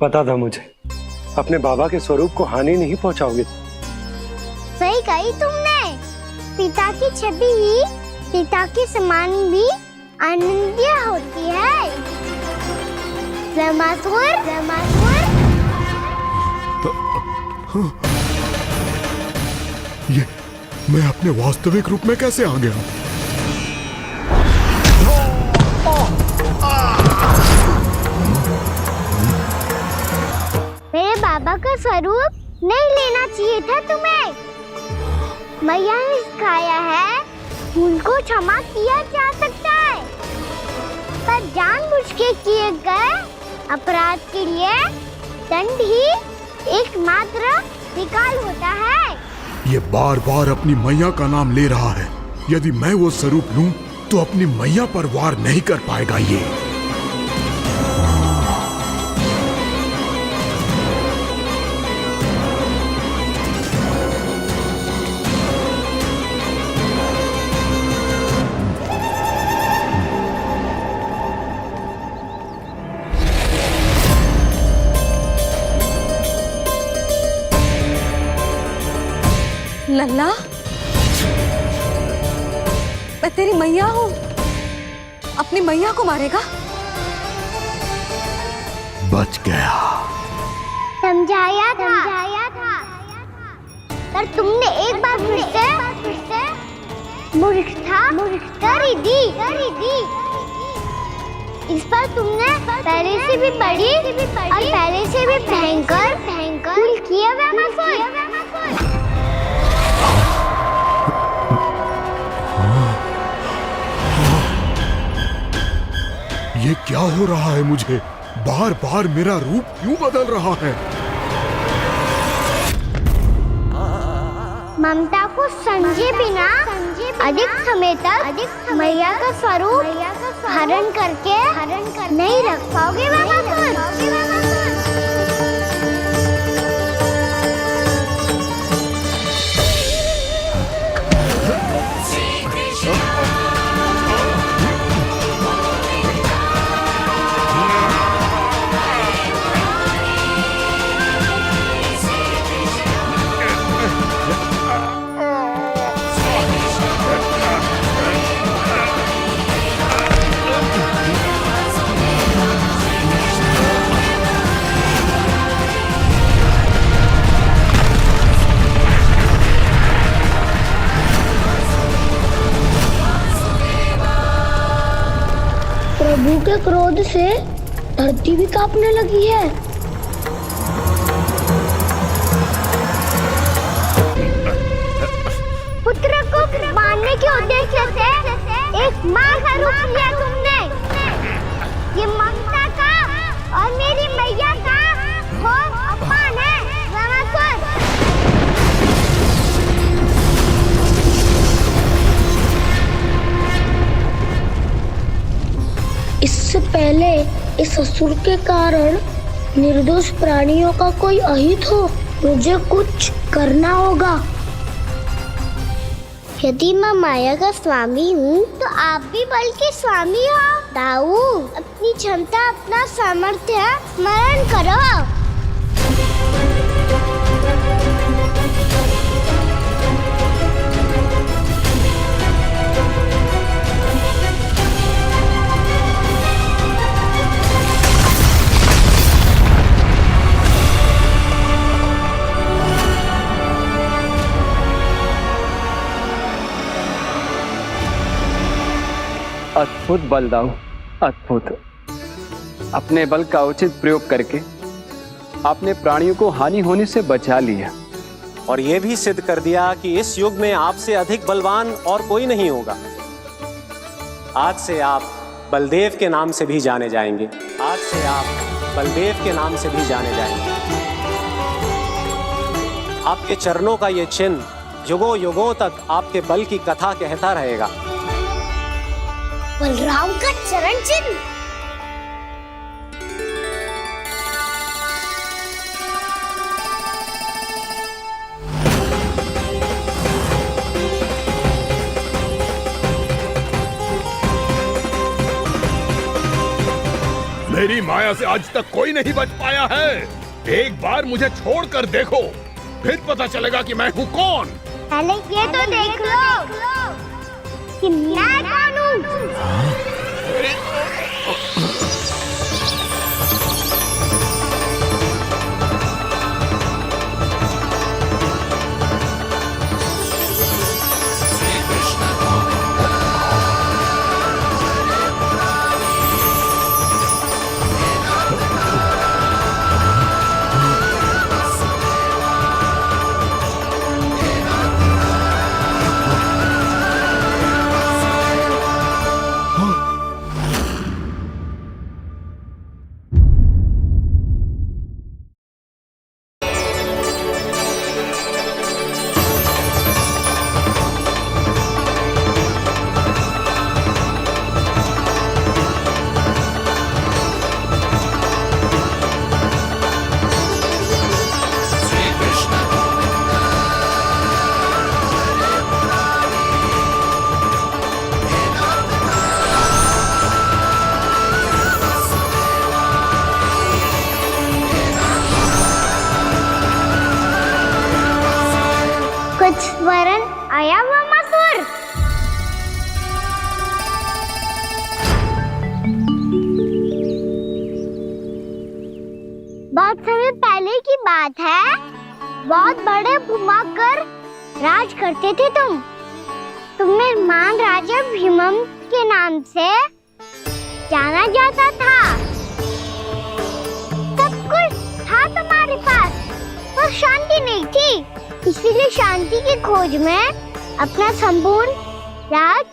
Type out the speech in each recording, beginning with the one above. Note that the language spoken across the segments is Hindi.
पता था मुझे, अपने बाबा के स्वरूप को हानि नहीं पहुंचाओगे। सही कही तुमने। पिता की छवि ही पिता के समान भी अनन्य होती है। ब्रह्मासुर, ब्रह्मासुर। ये मैं अपने वास्तविक रूप में कैसे आ गया? मेरे बाबा का स्वरूप नहीं लेना चाहिए था तुम्हें। मैया ने सिखाया है, भूल को क्षमा किया जा सकता है, पर जानबूझ के किए गए अपराध के लिए दंड ही एकमात्र विकल्प होता है। ये बार बार अपनी मैया का नाम ले रहा है। यदि मैं वो स्वरूप लूं तो अपनी मैया पर वार नहीं कर पाएगा ये। लल्ला, मैं तेरी मैया हूँ। अपनी मैया को मारेगा? बच गया। समझाया था, पर तुमने एक बार फिर से मूर्खता कर ही दी। इस पर तुमने पहले से भी बड़ी और पहले से भी भयंकर भूल किया ब्रह्मासुर। ये क्या हो रहा है मुझे? बार बार मेरा रूप क्यों बदल रहा है? ममता को समझे बिना अधिक समय तक मैया का स्वरूप हरण करके नहीं रख पाओगे ब्रह्मासुर। प्रभु के क्रोध से धरती भी कांपने लगी है। पुत्र को मारने के उद्देश्य से एक मां का रूप लिया तुमने। ये ममता का और मेरी मैया का घोर अपमान है ब्रह्मासुर। इससे पहले इस असुर के कारण निर्दोष प्राणियों का कोई अहित हो, मुझे कुछ करना होगा। यदि मैं माया का स्वामी हूँ तो आप भी बल के स्वामी हो। दाऊ, अपनी क्षमता, अपना सामर्थ्य स्मरण करो। अद्भुत बलदाऊ, अद्भुत। अपने बल का उचित प्रयोग करके आपने प्राणियों को हानि होने से बचा लिया और यह भी सिद्ध कर दिया कि इस युग में आपसे अधिक बलवान और कोई नहीं होगा। आज से आप बलदेव के नाम से भी जाने जाएंगे। आज से आप बलदेव के नाम से भी जाने जाएंगे। आपके चरणों का ये चिन्ह युगों युगों तक आपके बल की कथा कहता रहेगा। बलराम का चरण चिन्ह। मेरी माया से आज तक कोई नहीं बच पाया है। एक बार मुझे छोड़कर देखो, फिर पता चलेगा कि मैं हूँ कौन। पहले ये तो देख लो कि मैं कौन हूँ। वरन आया हुआ मसूर। बहुत समय पहले की बात है, बहुत बड़े भूमाकर राज करते थे तुम्हें महान राजा भीमम के नाम से जाना जाता था। सब कुछ था तुम्हारे पास, पर शांति नहीं थी। इसीलिए शांति की खोज में अपना संपूर्ण राज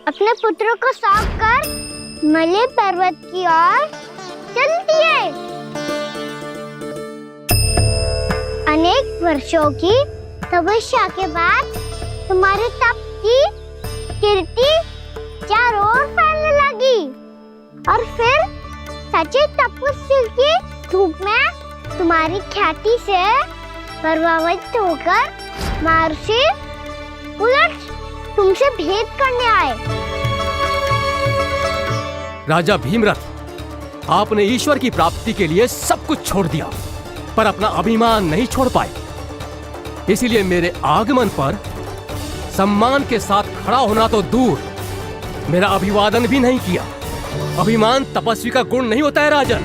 अपने पुत्रों को सौंप कर मलय पर्वत की ओर चल दिए। अनेक वर्षों की तपस्या के बाद तुम्हारे तप की कीर्ति चारों ओर फैलने लगी और फिर सच्चे तपस्वी के रूप में तुम्हारी ख्याति से प्रभावित होकर महर्षि उलट तुमसे भेंट करने आए। राजा भीमरथ, आपने ईश्वर की प्राप्ति के लिए सब कुछ छोड़ दिया, पर अपना अभिमान नहीं छोड़ पाए। इसीलिए मेरे आगमन पर सम्मान के साथ खड़ा होना तो दूर, मेरा अभिवादन भी नहीं किया। अभिमान तपस्वी का गुण नहीं होता है राजन,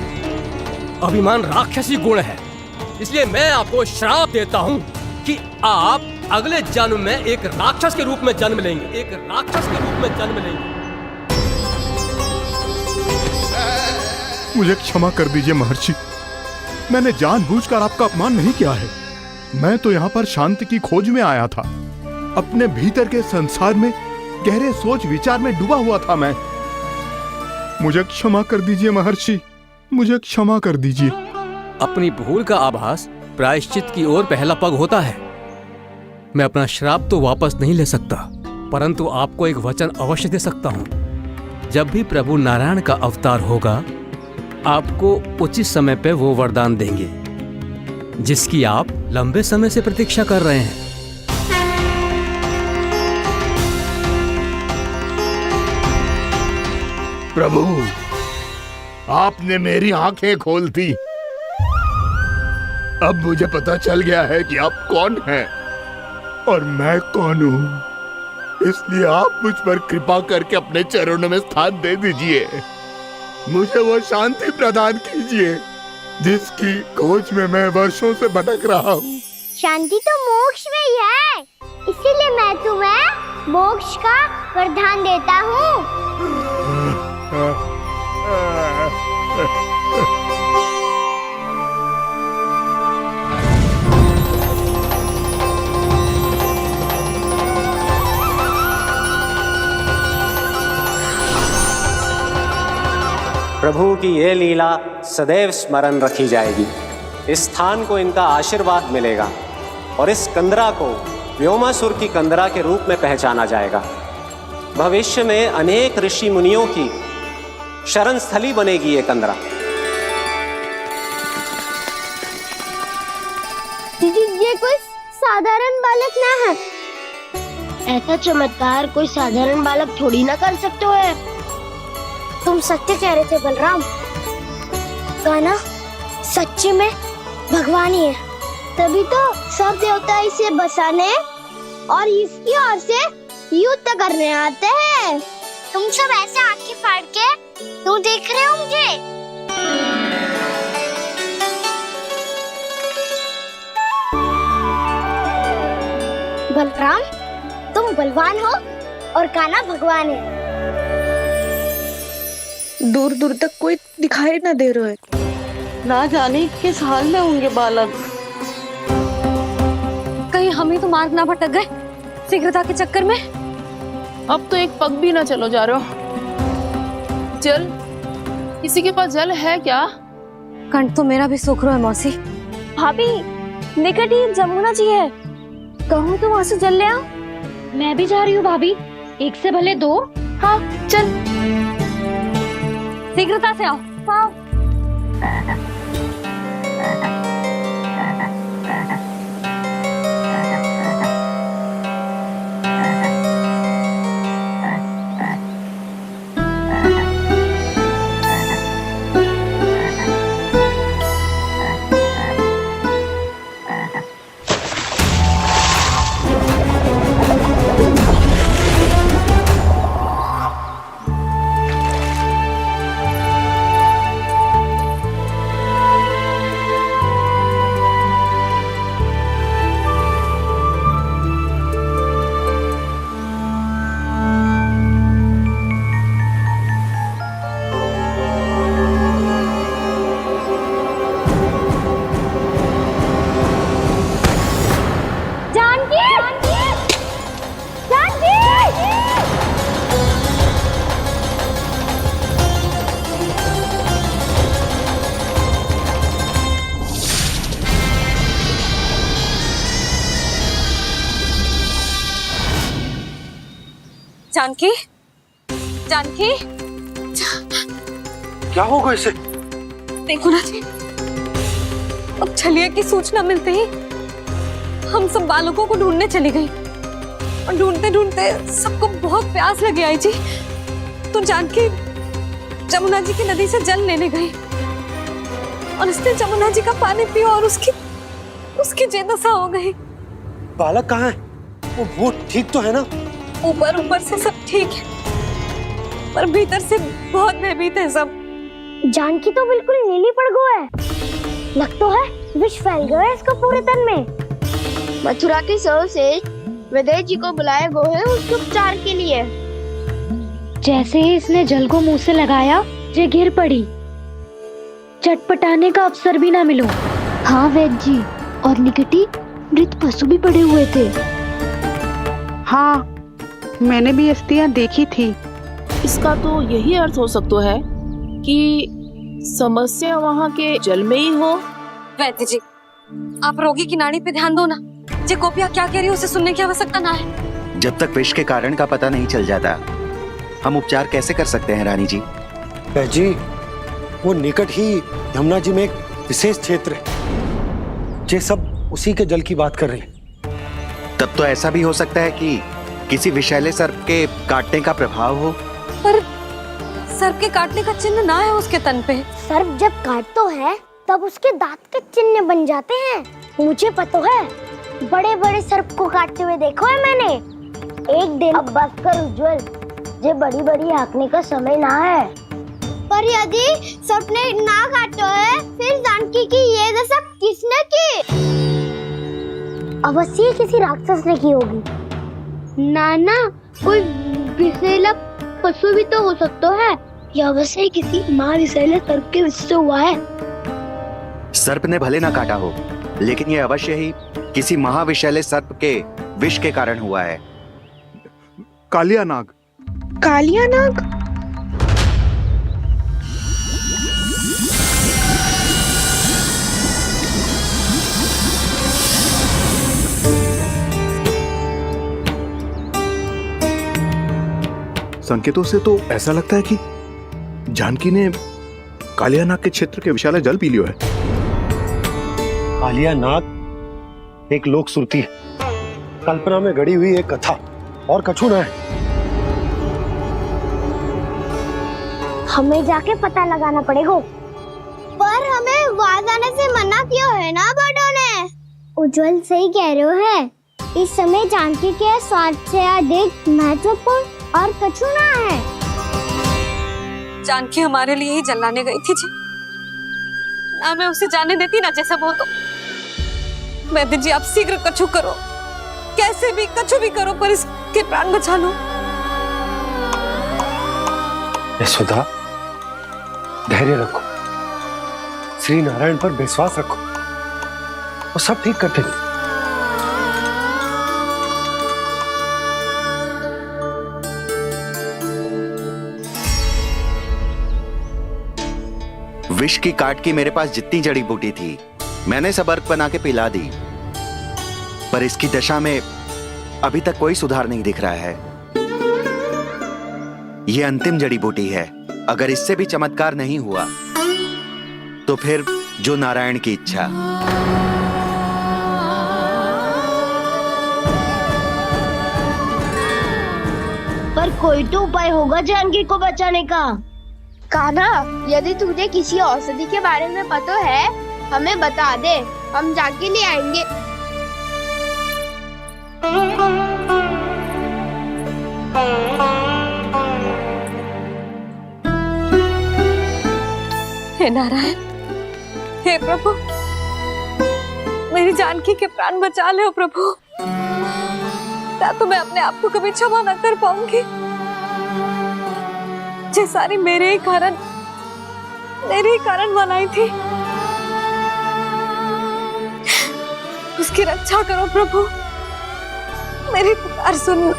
अभिमान राक्षसी गुण है। इसलिए मैं आपको श्राप देता हूँ कि आप अगले जन्म में एक राक्षस के रूप में जन्म लेंगे, एक राक्षस के रूप में जन्म लेंगे। मुझे क्षमा कर दीजिए महर्षि, मैंने जानबूझकर आपका अपमान नहीं किया है। मैं तो यहाँ पर शांति की खोज में आया था। अपने भीतर के संसार में गहरे सोच विचार में डूबा हुआ था मैं। मुझे क्षमा कर दीजिए महर्षि, मुझे क्षमा कर दीजिए। अपनी भूल का आभास प्रायश्चित की ओर पहला पग होता है। मैं अपना श्राप तो वापस नहीं ले सकता, परंतु आपको एक वचन अवश्य दे सकता हूँ। जब भी प्रभु नारायण का अवतार होगा, आपको उचित समय पे वो वरदान देंगे जिसकी आप लंबे समय से प्रतीक्षा कर रहे हैं। प्रभु, आपने मेरी आंखें खोल दी। अब मुझे पता चल गया है कि आप कौन हैं और मैं कौन हूँ। इसलिए आप मुझ पर कृपा करके अपने चरणों में स्थान दे दीजिए। मुझे वो शांति प्रदान कीजिए जिसकी खोज में मैं वर्षों से भटक रहा हूँ। शांति तो मोक्ष में ही है, इसीलिए मैं तुम्हें मोक्ष का वरदान देता हूँ। प्रभु की ये लीला सदैव स्मरण रखी जाएगी। इस स्थान को इनका आशीर्वाद मिलेगा और इस कंदरा को व्योमासुर की कंदरा के रूप में पहचाना जाएगा। भविष्य में अनेक ऋषि मुनियों की शरण स्थली बनेगी ये कंदरा। ये कोई साधारण बालक ना है। ऐसा चमत्कार कोई साधारण बालक थोड़ी ना कर सकते हो। तुम सत्य कह रहे थे बलराम। कान्हा सच्ची में भगवान ही है, तभी तो सब देवता इसे बसाने और इसकी ओर से युद्ध करने आते हैं। तुम सब ऐसे आंखें फाड़ के क्यों देख रहे हो मुझे? बलराम, तुम बलवान हो और कान्हा भगवान है। दूर दूर तक कोई दिखाई ना दे रहा है, ना जाने किस हाल में होंगे बालक। कहीं हम ही तो मार्ग ना भटक गए शीघ्रता के चक्कर में। अब तो एक पग भी ना चलो जा रहे हो। जल, किसी के पास जल है क्या? कंठ तो मेरा भी सूख रहा है मौसी। भाभी, निकट ही जमुना जी है, कहूँ तो वहाँ से जल ले आओ। मैं भी जा रही हूँ भाभी, एक से भले दो। हाँ चल, शीघ्रता से आओ। हाँ। जानकी, जानकी, क्या होगा इसे? देखो ना जी, अब छलिया की सूचना मिलते ही हम सब बालकों को ढूंढने चली गई और ढूंढते ढूंढते सबको बहुत प्यास लगी आई जी। तो जानकी जमुना जी की नदी से जल लेने गई और उसने जमुना जी का पानी पिया और उसकी जे दशा हो गई। बालक कहाँ है? वो ठीक तो है ना? ऊपर ऊपर से सब ठीक है, पर भीतर से बहुत भयभीत है सब। जानकी तो बिल्कुल नीली पड़ गया है, लग तो है विष फैल गया है इसको पूरे तन में। मथुरा के सौ से विदेह जी को बुलाए गए हैं उसके उपचार के लिए। जैसे ही इसने जल को मुंह से लगाया, जे गिर पड़ी, चटपटाने का अवसर भी ना मिलो। हाँ वैद्य जी, और निकटी मृत पशु भी पड़े हुए थे। हाँ, मैंने भी अस्थियां देखी थी। इसका तो यही अर्थ हो सकता है कि समस्या वहाँ के जल में ही हो। वैद्य जी, आप रोगी की नाड़ी पे ध्यान दो ना। जे गोपिया क्या कह रही है उसे सुनने की आवश्यकता ना है। जब तक विष के कारण का पता नहीं चल जाता, हम उपचार कैसे कर सकते हैं रानी जी? जी, वो निकट ही यमुना जी में एक विशेष क्षेत्र है, जे सब उसी के जल की बात कर रहे हैं। तब तो ऐसा भी हो सकता है कि किसी विषैले सर्प के काटने का प्रभाव हो। पर सर्प के काटने का चिन्ह ना है उसके तन पे। सर्प जब काटता है तब उसके दांत के चिन्ह बन जाते हैं। मुझे पता है, बड़े बड़े सर्प को काटते हुए देखो है मैंने। एक दिन अब बस कर उज्जवल, जे बड़ी बड़ी हाँकने का समय ना है। पर यदि सर्प ने ना काटा है, फिर जानकी की ये दशा किसने की? अवश्य किसी राक्षस ने की होगी। नाना, कोई विषैला पशु भी तो हो सकता है, या अवश्य किसी महाविषैले सर्प के विष से हुआ है। सर्प ने भले ना काटा हो, लेकिन ये अवश्य ही किसी महाविषैले सर्प के विष के कारण हुआ है। कालिया नाग। कालिया नाग? संकेतों से तो ऐसा लगता है कि जानकी ने कालिया नाग के क्षेत्र के विशाल जल पी लियो है। कालिया नाग एक लोक श्रुति है, कल्पना में गढ़ी हुई एक कथा, और कछु न है। हमें जाके पता लगाना पड़ेगा। पर हमें वहाँ जाने से मना किया है ना बड़ों ने। उज्जवल सही कह रहे हो है। इस समय जानकी के स्वार्थ से अधिक महत्वपूर्ण और कछु ना है। जानकी हमारे लिए ही जलाने गई थी जी, ना मैं उसे जाने देती ना जैसा वो तो। वैद्य जी आप शीघ्र कछु करो, कैसे भी कछु भी करो, पर इसके प्राण बचा लो। यशोदा, धैर्य रखो, श्री नारायण पर विश्वास रखो, वो सब ठीक कर देंगे। विष की काट की मेरे पास जितनी जड़ी बूटी थी मैंने सब अर्क बना के पिला दी, पर इसकी दशा में अभी तक कोई सुधार नहीं दिख रहा है। यह अंतिम जड़ी बूटी है, अगर इससे भी चमत्कार नहीं हुआ तो फिर जो नारायण की इच्छा। पर कोई तो उपाय होगा जानकी को बचाने का। कान्हा, यदि तुझे किसी औषधि के बारे में पता है हमें बता दे, हम जाके ले आएंगे। हे नारायण, हे प्रभु, मेरी जानकी के प्राण बचा ले प्रभु। या तो मैं अपने आप को कभी क्षमा न कर पाऊंगी। ये सारी मेरे ही कारण बनाई थी। उसकी रक्षा करो प्रभु, मेरी पुकार सुनो।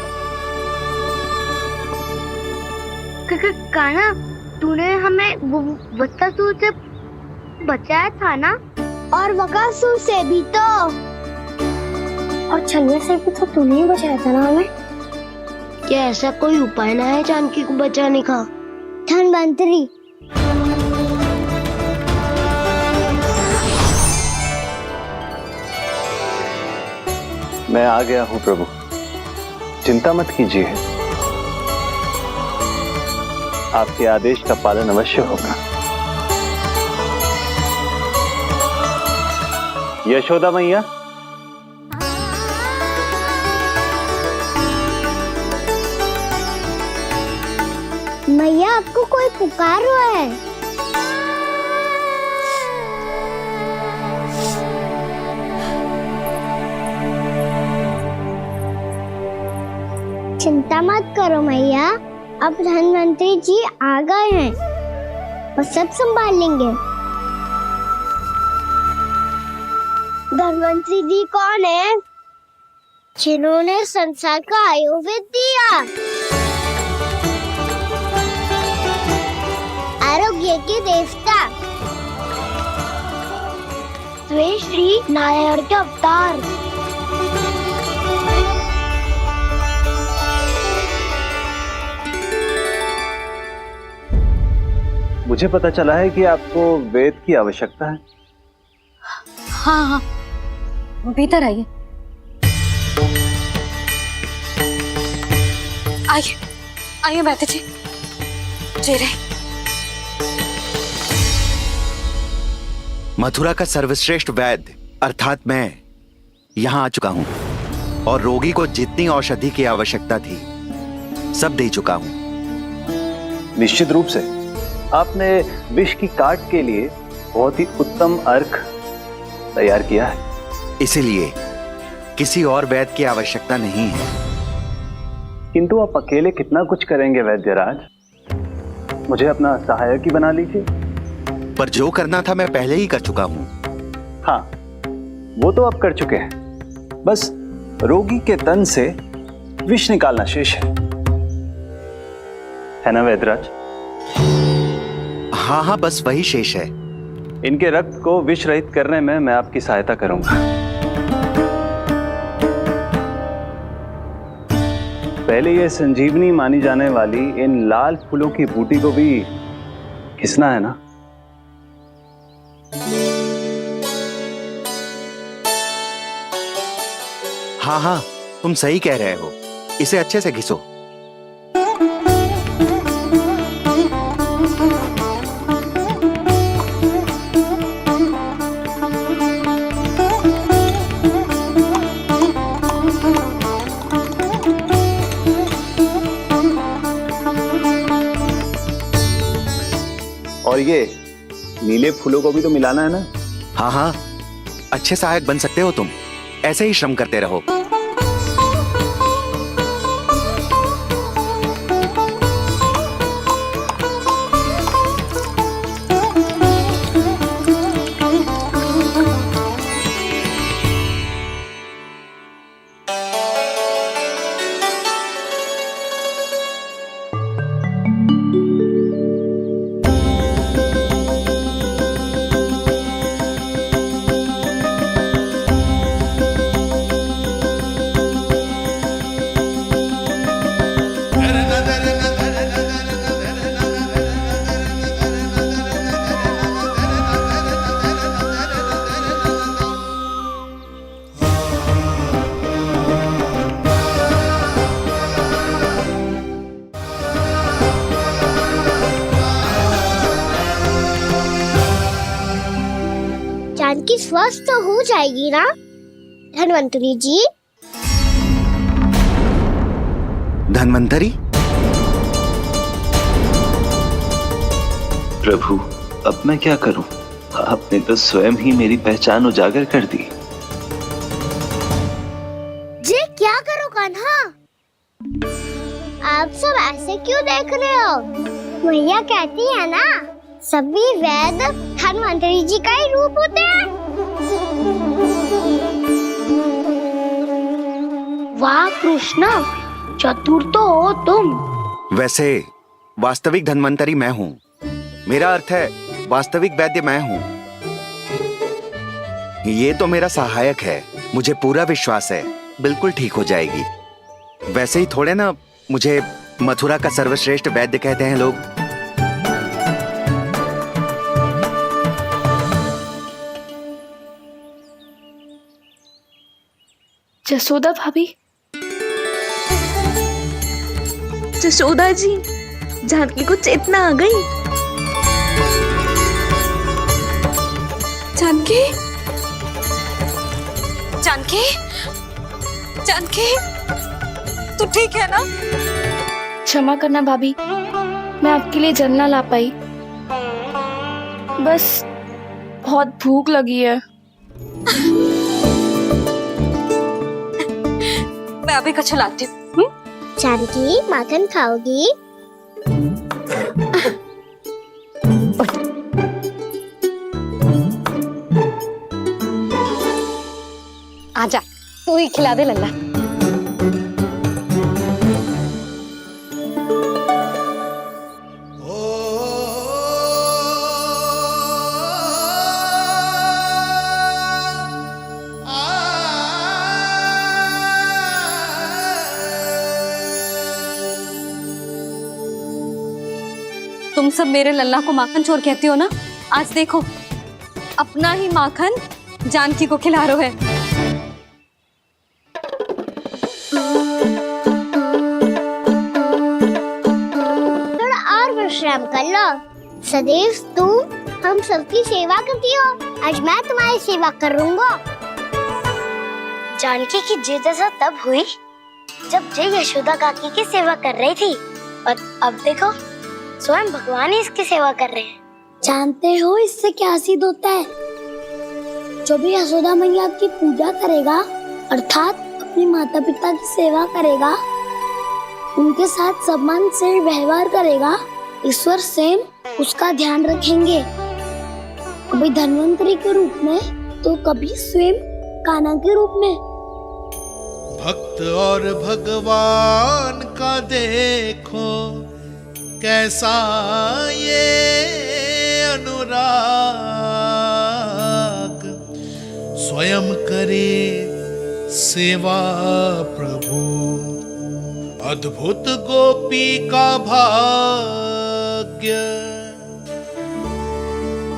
कान्हा, तूने हमें वत्सासुर से बचाया था ना, और बकासुर से भी तो, और छन्ने से भी तो तूने ही बचाया था ना हमें। क्या ऐसा कोई उपाय ना है जानकी को बचाने का? धन्वंतरी, मैं आ गया हूं प्रभु, चिंता मत कीजिए, आपके आदेश का पालन अवश्य होगा। यशोदा मैया, मैया आपको कोई पुकार रहा है। चिंता मत करो मैया, अब धन्वंतरी जी आ गए हैं, वो सब संभाल लेंगे। धन्वंतरी जी कौन है? जिन्होंने संसार का आयुर्वेद दिया, आरोग्य के देवता, वे श्री नारायण के अवतार। मुझे पता चला है कि आपको वेद की आवश्यकता है। हाँ हाँ, भीतर आइए। आइए आइए बैठे जी, जी रहे। मथुरा का सर्वश्रेष्ठ वैद्य अर्थात मैं यहां आ चुका हूं और रोगी को जितनी औषधि की आवश्यकता थी सब दे चुका हूं। निश्चित रूप से आपने विष की काट के लिए बहुत ही उत्तम अर्क तैयार किया है, इसीलिए किसी और वैद्य की आवश्यकता नहीं है। किंतु आप अकेले कितना कुछ करेंगे वैद्यराज, मुझे अपना सहायक ही बना लीजिए। पर जो करना था मैं पहले ही कर चुका हूं। हाँ, वो तो आप कर चुके हैं, बस रोगी के तन से विष निकालना शेष है ना वैद्यराज? हाँ हाँ, बस वही शेष है। इनके रक्त को विष रहित करने में मैं आपकी सहायता करूंगा। पहले ये संजीवनी मानी जाने वाली इन लाल फूलों की बूटी को भी घिसना है ना? हाँ हाँ, तुम सही कह रहे हो, इसे अच्छे से घिसो। खिले फूलों को भी तो मिलाना है ना। हाँ हाँ, अच्छे सहायक बन सकते हो तुम, ऐसे ही श्रम करते रहो। जानकी स्वस्थ तो हो जाएगी ना धन्वंतरी जी? धन्वंतरी? प्रभु, अब मैं क्या करूं? आपने तो स्वयं ही मेरी पहचान उजागर कर दी। जी क्या करो कान्हा? आप सब ऐसे क्यों देख रहे हो? मैया कहती है ना, सभी वेद धन्वंतरी जी का ही रूप होते हैं। वाह कृष्ण, चतुर तो हो तुम। वैसे वास्तविक धन्वंतरी मैं हूँ। मेरा अर्थ है वास्तविक वैद्य मैं हूँ। ये तो मेरा सहायक है, मुझे पूरा विश्वास है बिल्कुल ठीक हो जाएगी। वैसे ही थोड़े ना मुझे मथुरा का सर्वश्रेष्ठ वैद्य कहते हैं लोग। जसोदा भाभी। जसोदा जी, जानकी को चेतना आ गई। जानकी, जानकी, जानकी, तू ठीक है ना? क्षमा करना भाभी, मैं आपके लिए जल ना ला पाई। बस बहुत भूख लगी है। मैं अभी कच्चा लाती हूँ। जानकी माखन खाओगी? आजा, तू ही खिला दे लल्ला। तुम सब मेरे लल्ला को माखन चोर कहती हो ना? आज देखो, अपना ही माखन जानकी को खिला रहे हो। थोड़ा और विश्राम कर लो। सदैव तुम हम सबकी सेवा करती हो, आज मैं तुम्हारी सेवा करूंगा। जानकी की जिद ऐसा तब हुई जब जय यशोदा काकी की सेवा कर रही थी, और अब देखो स्वयं भगवान ही इसकी सेवा कर रहे हैं। जानते हो इससे क्या सिद्ध होता है? जो भी यशोदा मैया की पूजा करेगा, अर्थात अपने माता पिता की सेवा करेगा, उनके साथ सम्मान से व्यवहार करेगा, ईश्वर स्वयं उसका ध्यान रखेंगे। कभी धन्वंतरी के रूप में तो कभी स्वयं कान्हा के रूप में। भक्त और भगवान का देखो कैसा ये अनुराग, स्वयं करे सेवा प्रभु, अद्भुत गोपी का भाग्य।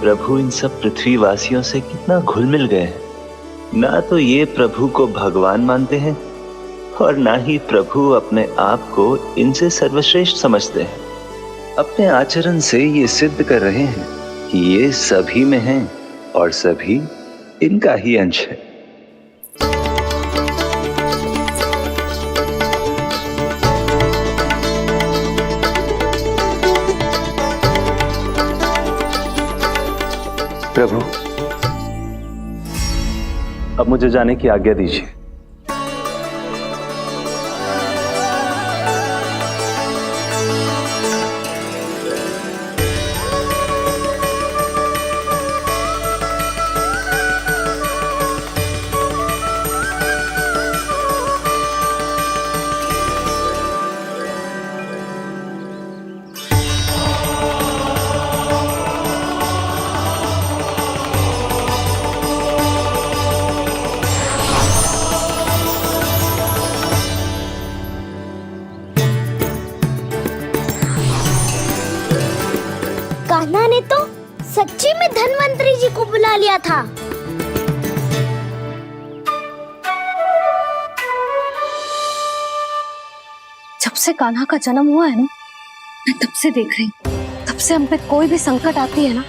प्रभु इन सब पृथ्वीवासियों से कितना घुल मिल गए हैं। ना तो ये प्रभु को भगवान मानते हैं और ना ही प्रभु अपने आप को इनसे सर्वश्रेष्ठ समझते हैं। अपने आचरण से ये सिद्ध कर रहे हैं कि ये सभी में हैं और सभी इनका ही अंश है। प्रभु, अब मुझे जाने की आज्ञा दीजिए। कान्हा ने तो सच्ची में धन्वंतरी जी को बुला लिया था। जब से कान्हा का जन्म हुआ है ना, मैं तब से देख रही हूँ, तब से हम पे कोई भी संकट आती है ना,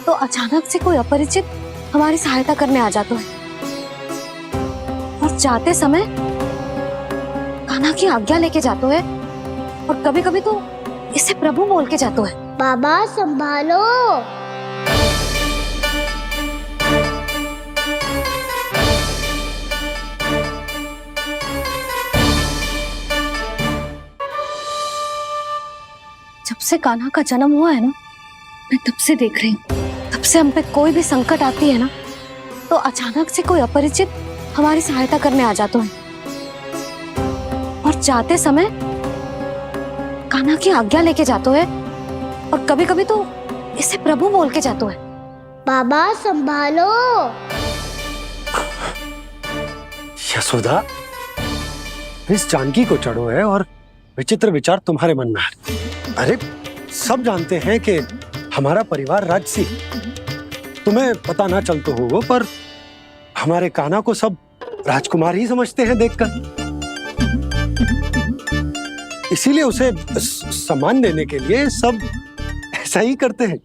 तो अचानक से कोई अपरिचित हमारी सहायता करने आ जाता है। और जाते समय कान्हा की आज्ञा लेके जाते है, और कभी कभी तो इसे प्रभु बोल के जाते है। बाबा संभालो। जब से कान्हा का जन्म हुआ है ना, मैं तब से देख रही हूँ, तब से हम पे कोई भी संकट आती है ना, तो अचानक से कोई अपरिचित हमारी सहायता करने आ जाता है। और जाते समय कान्हा की आज्ञा लेके जाते है, और कभी कभी तो इसे प्रभु बोल के जाते है। बाबा संभालो। यशोदा, इस जानकी को चढ़ो है और विचित्र विचार तुम्हारे मन में है। अरे सब जानते हैं कि हमारा परिवार राजसी, तुम्हें पता ना चलते हो वो, पर हमारे कान्हा को सब राजकुमार ही समझते हैं देखकर। इसीलिए उसे सम्मान देने के लिए सब ऐसा ही करते हैं,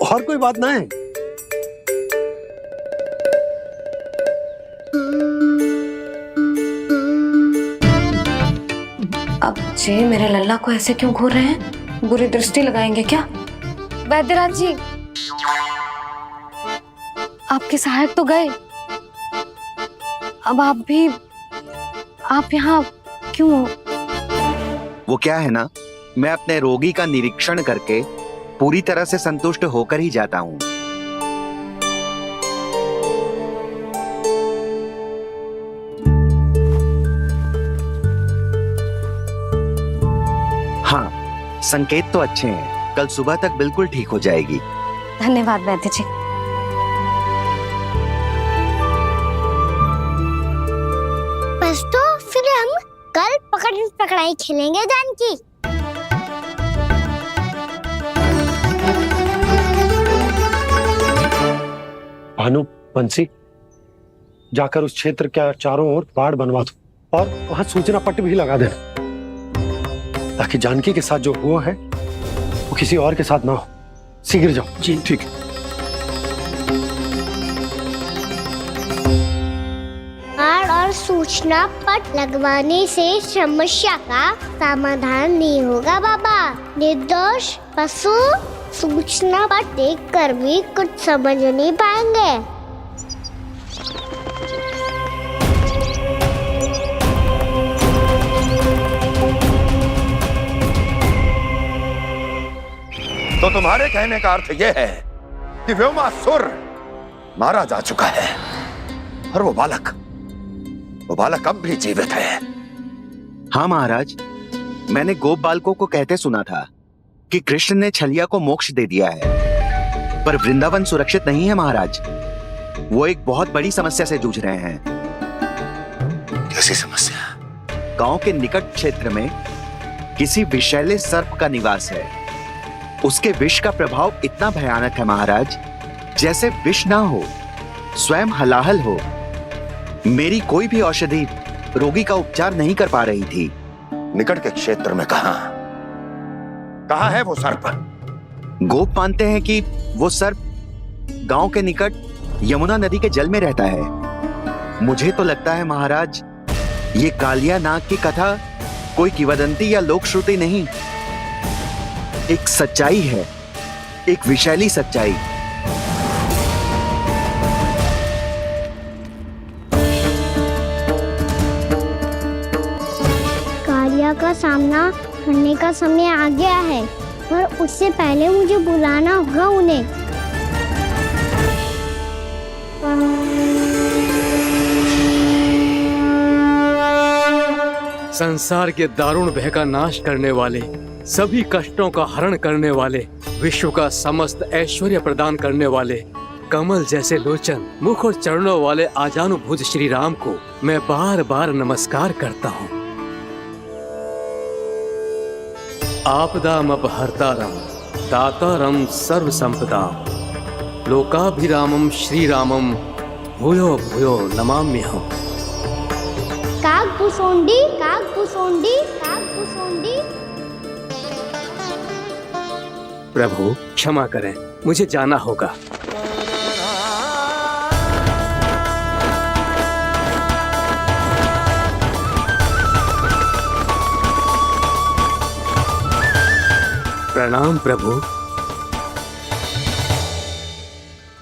और कोई बात ना है। अब जी मेरे लल्ला को ऐसे क्यों घूर रहे हैं? बुरी दृष्टि लगाएंगे क्या? वैद्यराज जी, आपके सहायक तो गए, अब आप यहाँ क्यों हो? वो क्या है ना, मैं अपने रोगी का निरीक्षण करके पूरी तरह से संतुष्ट होकर ही जाता हूँ। हाँ, संकेत तो अच्छे हैं, कल सुबह तक बिल्कुल ठीक हो जाएगी। धन्यवाद वैद्य जी। बस तो फिर हम कल पकड़न पकड़ाई खेलेंगे जानकी। भानु, बंसी, जाकर उस क्षेत्र के चारों ओर बाड़ बनवा दो और वहां सूचना पट्ट भी लगा देना, ताकि जानकी के साथ जो हुआ है वो किसी और के साथ ना हो। शीघ्र जाओ। जी ठीक है। बाड़ और सूचना पट लगवाने से समस्या का समाधान नहीं होगा बाबा। निर्दोष पशु सूचना पट देखकर भी कुछ समझ नहीं पाएंगे। तो तुम्हारे कहने का अर्थ यह है कि व्योमासुर मारा जा चुका है, और वो बालक अब भी जीवित है। हाँ महाराज, मैंने गोप बालकों को कहते सुना था कि कृष्ण ने छलिया को मोक्ष दे दिया है, पर वृंदावन सुरक्षित नहीं है महाराज। वो एक बहुत बड़ी समस्या से जूझ रहे हैं। कैसी समस्या? गांव के निकट क्षेत्र में किसी विषैले सर्प का निवास है। उसके विष का प्रभाव इतना भयानक है महाराज, जैसे विष ना हो, स्वयं हलाहल हो। मेरी कोई भी औषधि रोगी का उपचार नहीं कर पा रही थी। निकट के क्षेत्र में कहाँ है वो सर्प? गोप मानते हैं कि वो सर्प गांव के निकट यमुना नदी के जल में रहता है। मुझे तो लगता है महाराज, ये कालिया नाग की कथा कोई किंवदंती या लोक श्रुति नहीं, एक सच्चाई है, एक विषैली सच्चाई। का सामना करने का समय आ गया है, पर उससे पहले मुझे बुलाना होगा उन्हें। संसार के दारुण भय का नाश करने वाले, सभी कष्टों का हरण करने वाले, विश्व का समस्त ऐश्वर्य प्रदान करने वाले, कमल जैसे लोचन, मुख और चरणों वाले आजानुभुज श्री राम को मैं बार बार नमस्कार करता हूँ। आपदामपहर्तारं दातारं सर्व संपदा लोकाभिरामं श्री रामं भूयो भूयो नमाम्यहम्। काकभुसुंडी काकभुसुंडी काकभुसुंडी। प्रभु क्षमा करें, मुझे जाना होगा। प्रणाम प्रभु।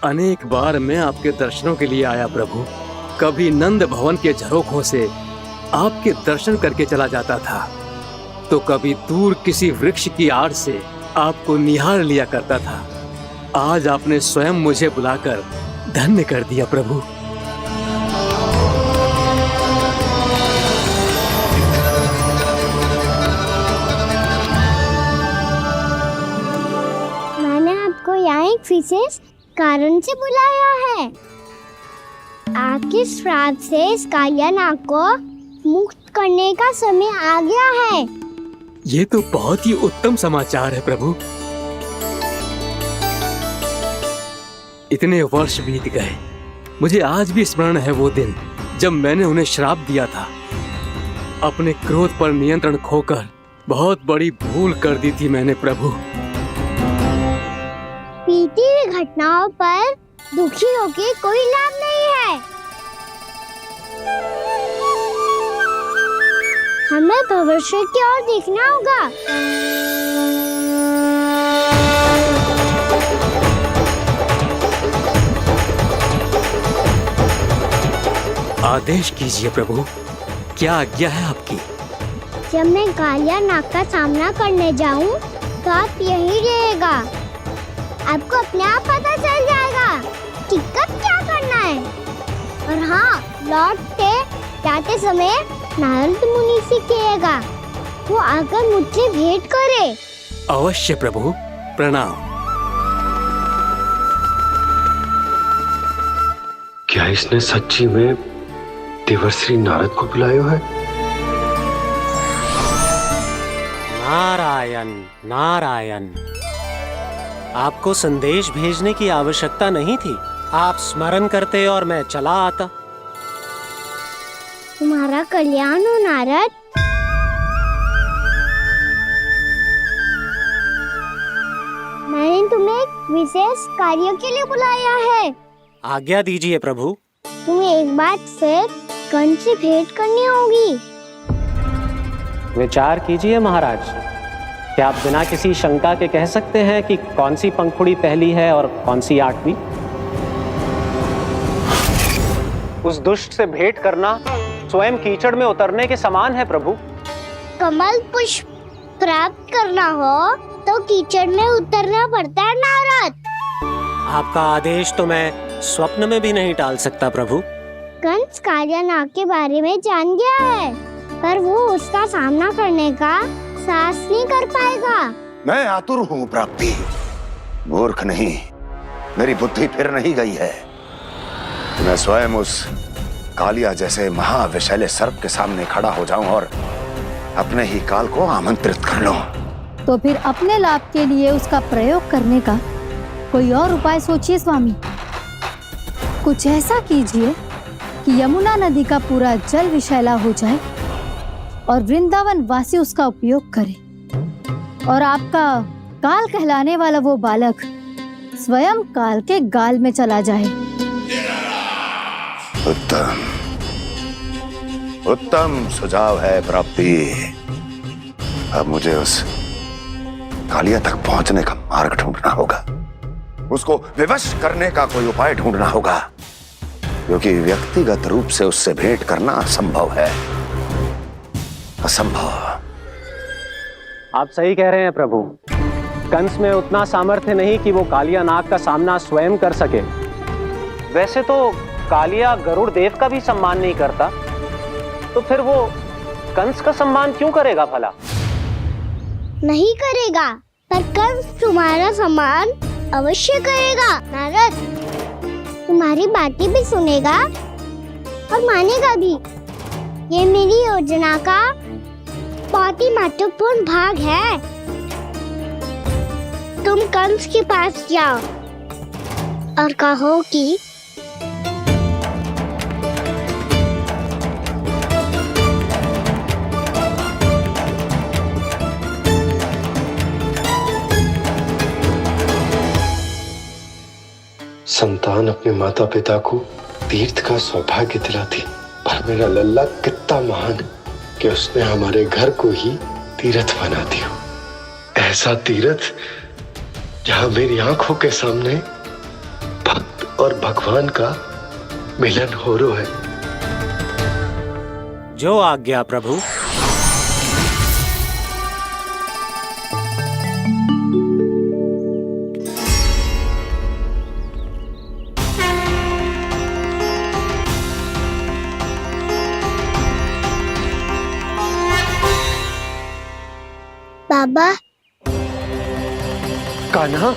अनेक बार मैं आपके दर्शनों के लिए आया प्रभु। कभी नंद भवन के झरोखों से आपके दर्शन करके चला जाता था, तो कभी दूर किसी वृक्ष की आड़ से आपको निहार लिया करता था। आज आपने स्वयं मुझे बुलाकर धन्य कर दिया प्रभु। यहाँ एक विशेष कारण से बुलाया है। आपके श्राप से इस कालिया नाग को मुक्त करने का समय आ गया है। ये तो बहुत ही उत्तम समाचार है प्रभु। इतने वर्ष बीत गए, मुझे आज भी स्मरण है वो दिन जब मैंने उन्हें श्राप दिया था। अपने क्रोध पर नियंत्रण खोकर बहुत बड़ी भूल कर दी थी मैंने प्रभु। बीती हुई घटनाओं पर दुखी होके कोई लाभ नहीं है। हमें भविष्य की ओर देखना होगा। आदेश कीजिए प्रभु, क्या आज्ञा है आपकी? जब मैं कालिया नाग का सामना करने जाऊं, तो आप यही रहेगा। आपको अपने आप पता चल जाएगा कि कब क्या करना है। और हाँ, लौटते जाते समय नारद मुनि से कहिएगा, वो आकर मुझसे भेंट करे। अवश्य प्रभु, प्रणाम। क्या इसने सच्ची में देवर्षि नारद को बुलाया है? नारायण नारायण। आपको संदेश भेजने की आवश्यकता नहीं थी। आप स्मरण करते और मैं चला आता। तुम्हारा कल्याण हो नारद। मैंने तुम्हें एक विशेष कार्य के लिए बुलाया है। आज्ञा दीजिए प्रभु। तुम्हें एक बार फिर कंस से भेंट करनी होगी। विचार कीजिए महाराज। क्या आप बिना किसी शंका के कह सकते हैं कि कौन सी पंखुड़ी पहली है और कौन सी आठवीं? उस दुष्ट से भेंट करना स्वयं कीचड़ में उतरने के समान है प्रभु। कमल पुष्प प्राप्त करना हो तो कीचड़ में उतरना पड़ता है नारद। आपका आदेश तो मैं स्वप्न में भी नहीं टाल सकता प्रभु। कंस कालिया नाग के बारे में जान गया है, पर वो उसका सामना करने का साहस नहीं कर पाएगा। मैं आतुर हूँ प्राप्ति, मूर्ख नहीं। मेरी बुद्धि फिर नहीं गई है। मैं स्वयं उस कालिया जैसे महाविषैले सर्प के सामने खड़ा हो जाऊं और अपने ही काल को आमंत्रित कर लूं। तो फिर अपने लाभ के लिए उसका प्रयोग करने का कोई और उपाय सोचिए स्वामी। कुछ ऐसा कीजिए कि यमुना नदी का पूरा जल विषैला हो जाए और वृंदावन वासी उसका उपयोग करे, और आपका काल कहलाने वाला वो बालक स्वयं काल के गाल में चला जाए। उत्तम उत्तम सुझाव है प्राप्ति। अब मुझे उस कालिया तक पहुंचने का मार्ग ढूंढना होगा। उसको विवश करने का कोई उपाय ढूंढना होगा, क्योंकि व्यक्तिगत रूप से उससे भेंट करना असंभव है। असंभव। आप सही कह रहे हैं प्रभु। कंस में उतना सामर्थ्य नहीं कि वो कालिया नाग का सामना स्वयं कर सके। वैसे तो कालिया गरुड़ देव का भी सम्मान नहीं करता, तो फिर वो कंस का सम्मान क्यों करेगा भला? नहीं करेगा, पर कंस तुम्हारा सम्मान अवश्य करेगा। नारद तुम्हारी बातें भी सुनेगा और मानेगा भी। ये मेरी योजना का बहुत ही महत्वपूर्ण भाग है। तुम कंस के पास जाओ और कहो कि संतान अपने माता पिता को तीर्थ का सौभाग्य दिलाती, और मेरा लल्ला कितना महान कि उसने हमारे घर को ही तीर्थ बना दिया। ऐसा तीर्थ जहां मेरी आंखों के सामने भक्त और भगवान का मिलन हो रहा है। जो आज्ञा प्रभु। बाबा, कान्हा,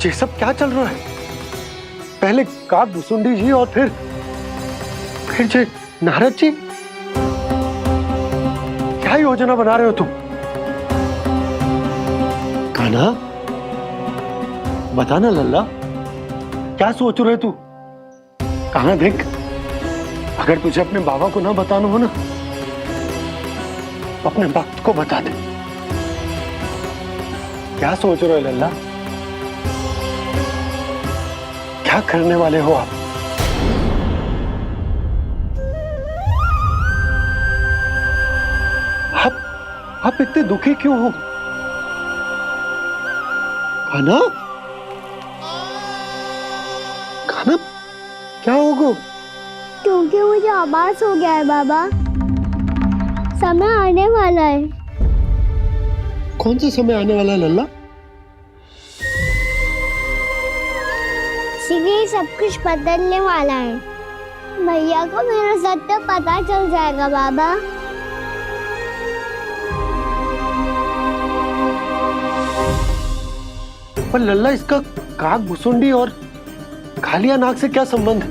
ये सब क्या चल रहा है? पहले काक भुसुंडी जी और फिर जे नारद जी। क्या योजना बना रहे हो तुम? कान्हा, बताना लल्ला, क्या सोच रहे तू? कान्हा देख, अगर तुझे अपने बाबा को ना बताना हो ना, अपने भक्त को बता दे। क्या सोच रहे हो लल्ला? क्या करने वाले हो आप? आप इतने दुखी क्यों हो? कान्हा, कान्हा, क्या होगा? क्योंकि मुझे आभास हो गया है बाबा, समय आने वाला है। कौन सा समय आने वाला है लल्ला? शीघ्र सब कुछ बदलने वाला है। भैया को मेरा सत्य पता चल जाएगा बाबा। पर लल्ला, इसका काक भुसुंडी और कालिया नाग से क्या संबंध है?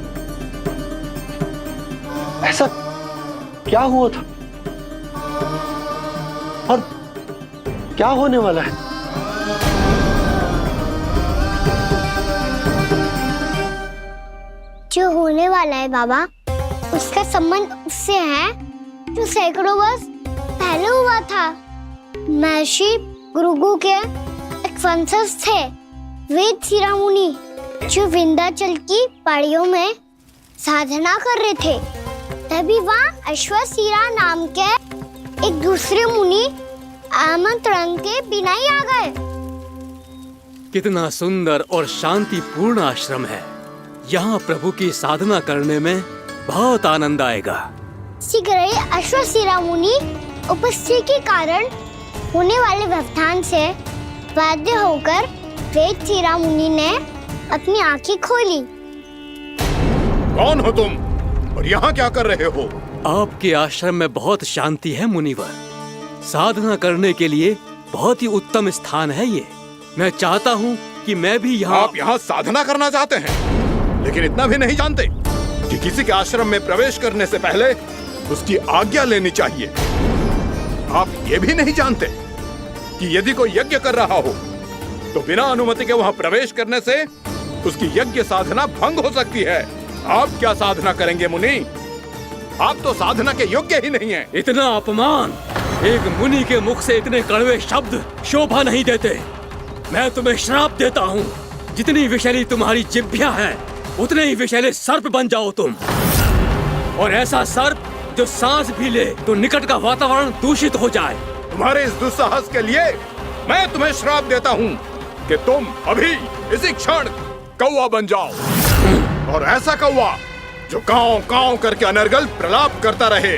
ऐसा क्या हुआ था और क्या होने वाला है? जो होने वाला है बाबा, उसका संबंध उससे है जो सैकड़ों वर्ष पहले हुआ था। महर्षि भृगु के एक वंशज थे, वेद शिरोमणि, जो विंध्याचल की पहाड़ियों में साधना कर रहे थे। तभी वहाँ अश्वशिरा नाम के एक दूसरे मुनि आमंत्रण के बिना ही आ गए। कितना सुंदर और शांतिपूर्ण आश्रम है। यहाँ प्रभु की साधना करने में बहुत आनंद आएगा। शीघ्र ही अश्वशिरा मुनि उपस्थिति के कारण होने वाले व्यवधान से बाध्य होकर वेद शिरा मुनि ने अपनी आंखें खोली। कौन हो तुम और यहाँ क्या कर रहे हो? आपके आश्रम में बहुत शांति है मुनिवर। साधना करने के लिए बहुत ही उत्तम स्थान है ये। मैं चाहता हूँ कि मैं भी यहाँ। आप यहाँ साधना करना चाहते हैं, लेकिन इतना भी नहीं जानते कि किसी के आश्रम में प्रवेश करने से पहले उसकी आज्ञा लेनी चाहिए। आप ये भी नहीं जानते कि यदि कोई यज्ञ कर रहा हो तो बिना अनुमति के वहाँ प्रवेश करने से उसकी यज्ञ साधना भंग हो सकती है। आप क्या साधना करेंगे मुनि? आप तो साधना के योग्य ही नहीं हैं। इतना अपमान! एक मुनि के मुख से इतने कड़वे शब्द शोभा नहीं देते। मैं तुम्हें श्राप देता हूँ, जितनी विषैली तुम्हारी जिह्वा है उतने ही विषैले सर्प बन जाओ तुम। और ऐसा सर्प जो सांस भी ले तो निकट का वातावरण दूषित हो जाए। तुम्हारे इस दुस्साहस के लिए मैं तुम्हें श्राप देता हूँ कि तुम अभी इसी क्षण कौवा बन जाओ, और ऐसा कौवा जो कांव कांव करके अनर्गल प्रलाप करता रहे।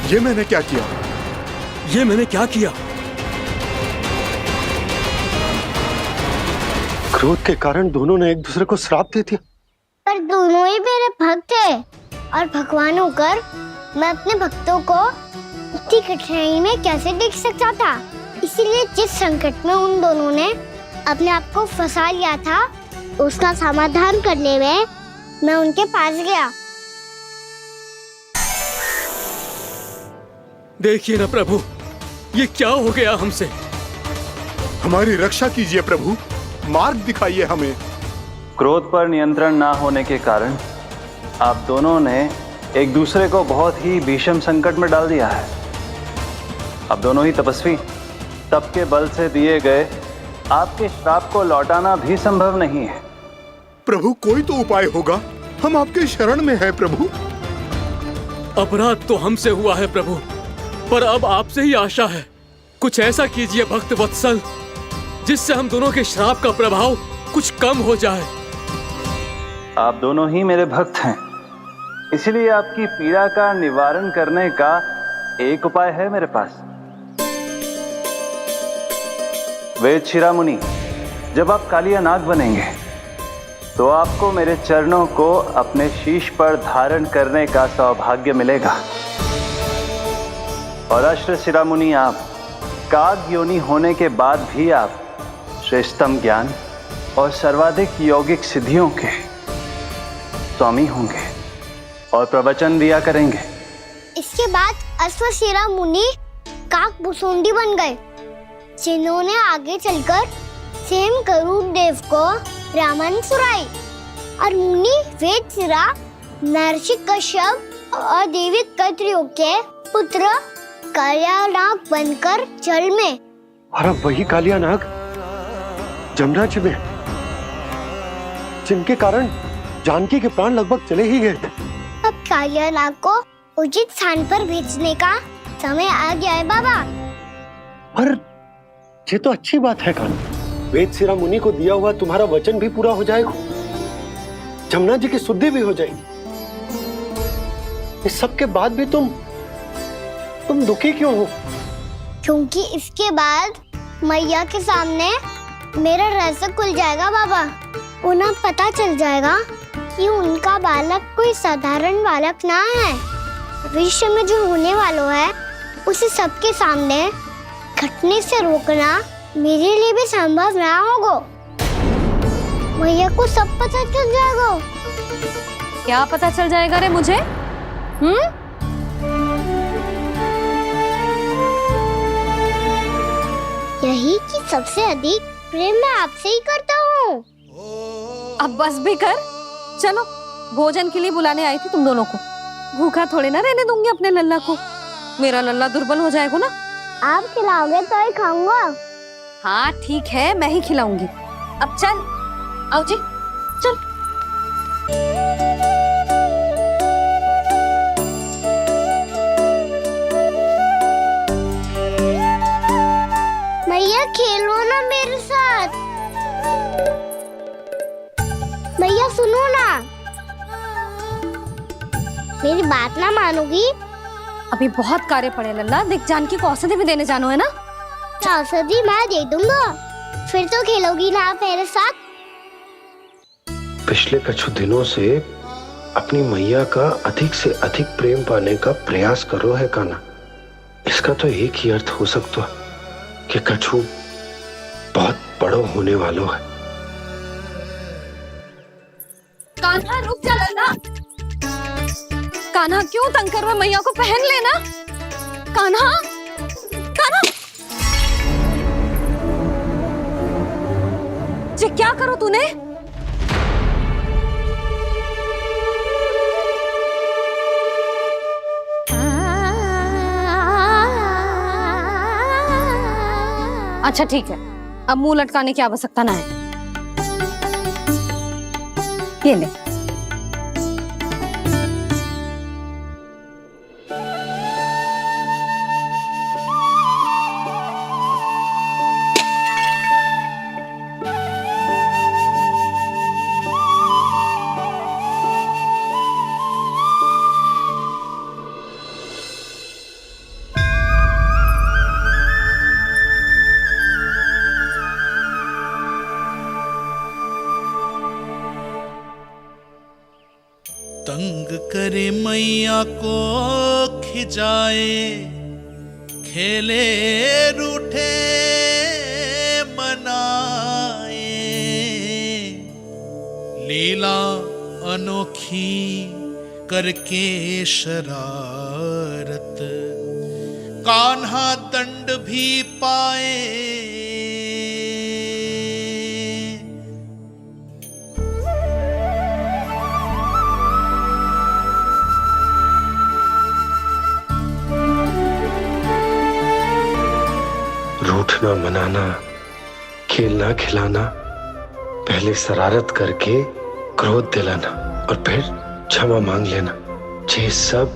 ये मैंने क्या किया? ये मैंने क्या किया? क्रोध के कारण दोनों ने एक दूसरे को श्राप दे दिया। पर दोनों ही मेरे भक्त थे और भगवान होकर मैं अपने भक्तों को इतनी कठिनाई में कैसे देख सकता था। इसीलिए जिस संकट में उन दोनों ने अपने आप को फंसा लिया था, उसका समाधान करने में मैं उनके पास गया। देखिए ना प्रभु, ये क्या हो गया हमसे? हमारी रक्षा कीजिए प्रभु, मार्ग दिखाइए हमें। क्रोध पर नियंत्रण ना होने के कारण आप दोनों ने एक दूसरे को बहुत ही भीषण संकट में डाल दिया है। अब दोनों ही तपस्वी, तप के बल से दिए गए आपके श्राप को लौटाना भी संभव नहीं है। प्रभु कोई तो उपाय होगा, हम आपके शरण में हैं प्रभु। अपराध तो हमसे हुआ है प्रभु, पर अब आपसे ही आशा है। कुछ ऐसा कीजिए भक्त वत्सल, जिससे हम दोनों के श्राप का प्रभाव कुछ कम हो जाए। आप दोनों ही मेरे भक्त हैं, इसलिए आपकी पीड़ा का निवारण करने का एक उपाय है मेरे पास। वेद शिरोमणि, जब आप कालिया नाग बनेंगे तो आपको मेरे चरणों को अपने शीश पर धारण करने का सौभाग्य मिलेगा। और अश्र शिरोमणि, आप काग योनि होने के बाद भी आप श्रेष्ठतम ज्ञान और सर्वाधिक यौगिक सिद्धियों के स्वामी होंगे और प्रवचन दिया करेंगे। इसके बाद अश्वशिरा मुनि काकभूषुंडी बन गए, जिन्होंने आगे चलकर स्वयं गरुड़ देव को रामायण सुनाई। और मुनि वेदशिरा महर्षि कश्यप और देवी कत्रियों के पुत्र कालियानाग बनकर जल में, और अब वही कालियानाग जमराज में, जिनके कारण जानकी के प्राण लगभग चले ही गए थे। अब कालियानाग को उचित स्थान पर भेजने का समय आ गया है बाबा। पर ये तो अच्छी बात है कान्हा, वेदशिरा मुनि को दिया हुआ तुम्हारा वचन भी पूरा हो जाएगा, जमुना जी की शुद्धि भी हो जाएगी। इस सब के बाद भी तुम दुखी क्यों हो? क्योंकि इसके बाद मैया के सामने मेरा रहस्य खुल जाएगा बाबा। उन्हें पता चल जाएगा कि उनका बालक कोई साधारण बालक ना है। भविष्य में जो होने वाला है उसे सबके सामने घटने से रोकना मेरे लिए भी संभव ना होगा। मैया को सब पता चल जाएगा। क्या पता चल जाएगा रे मुझे? यही कि सबसे अधिक प्रेम मैं आपसे ही करता हूँ। अब बस भी कर, चलो भोजन के लिए बुलाने आई थी तुम दोनों को। भूखा थोड़े ना रहने दूंगी अपने लल्ला को, मेरा लल्ला दुर्बल हो जाएगा ना। आप खिलाओगे तो ही खाऊंगा। हाँ ठीक है, मैं ही खिलाऊंगी। अब चल, आओ जी, चल। मैया खेलो ना मेरे साथ। मैया सुनो ना, मेरी बात ना मानोगी? अभी बहुत कार्य पड़े लल्ला, देख जानकी को औषधि भी देने जानो है ना। औषधि मैं दे दूंगा, फिर तो खेलोगी ना आप मेरे साथ। पिछले कुछ दिनों से अपनी मैया का अधिक से अधिक प्रेम पाने का प्रयास करो है कान्हा। इसका तो एक ही अर्थ हो सकता कि कछु बहुत बड़ो होने वालो है। कान्हा रुक जा लल्ला। कान्हा क्यों तंग कर रहा है? मैया को पहन लेना। कान्हा, कान्हा, ये क्या करो तूने? अच्छा ठीक है, अब मुंह लटकाने की आवश्यकता ना है। ये ले। तंग करे मैया को खिजाए, खेले रूठे मनाए, लीला अनोखी करके शरारत, कान्हा दंड भी पाए। रूठना मनाना, खेलना खिलाना, पहले शरारत करके क्रोध दिलाना और फिर क्षमा मांग लेना, ये सब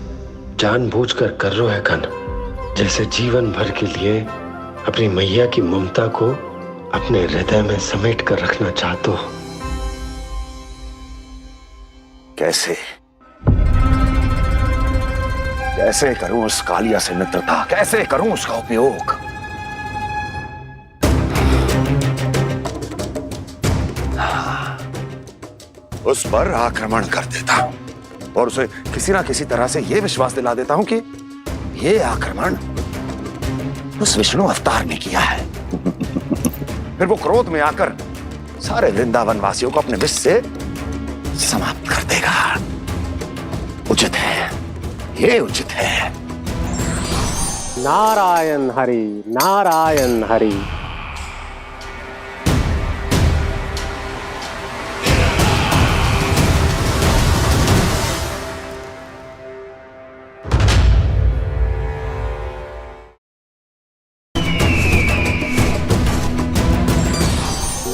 जानबूझकर कर रहे है कान्हा, जैसे जीवन भर के लिए अपनी मैया की ममता को अपने हृदय में समेट कर रखना चाहते हो। कैसे कैसे करूं उस कालिया से मित्रता, कैसे करूं उसका उपयोग? उस पर आक्रमण कर देता हूं और उसे किसी ना किसी तरह से यह विश्वास दिला देता हूं कि यह आक्रमण उस विष्णु अवतार ने किया है। फिर वो क्रोध में आकर सारे वृंदावन वासियों को अपने विष से समाप्त कर देगा। उचित है, ये उचित है। नारायण हरि, नारायण हरि।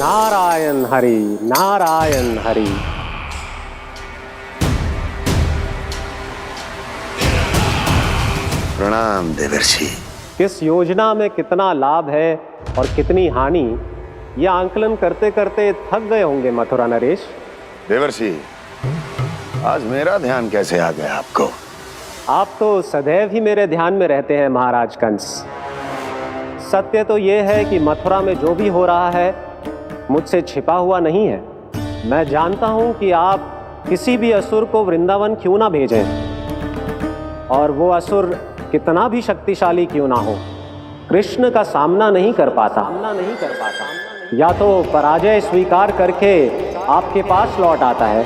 नारायण हरि, नारायण हरि। प्रणाम देवर्षि। किस योजना में कितना लाभ है और कितनी हानि, यह आंकलन करते करते थक गए होंगे मथुरा नरेश। देवर्षि, आज मेरा ध्यान कैसे आ गया आपको? आप तो सदैव ही मेरे ध्यान में रहते हैं महाराज कंस। सत्य तो यह है कि मथुरा में जो भी हो रहा है मुझसे छिपा हुआ नहीं है। मैं जानता हूं कि आप किसी भी असुर को वृंदावन क्यों ना भेजें, और वो असुर कितना भी शक्तिशाली क्यों ना हो, कृष्ण का सामना नहीं कर पाता। या तो पराजय स्वीकार करके आपके पास लौट आता है,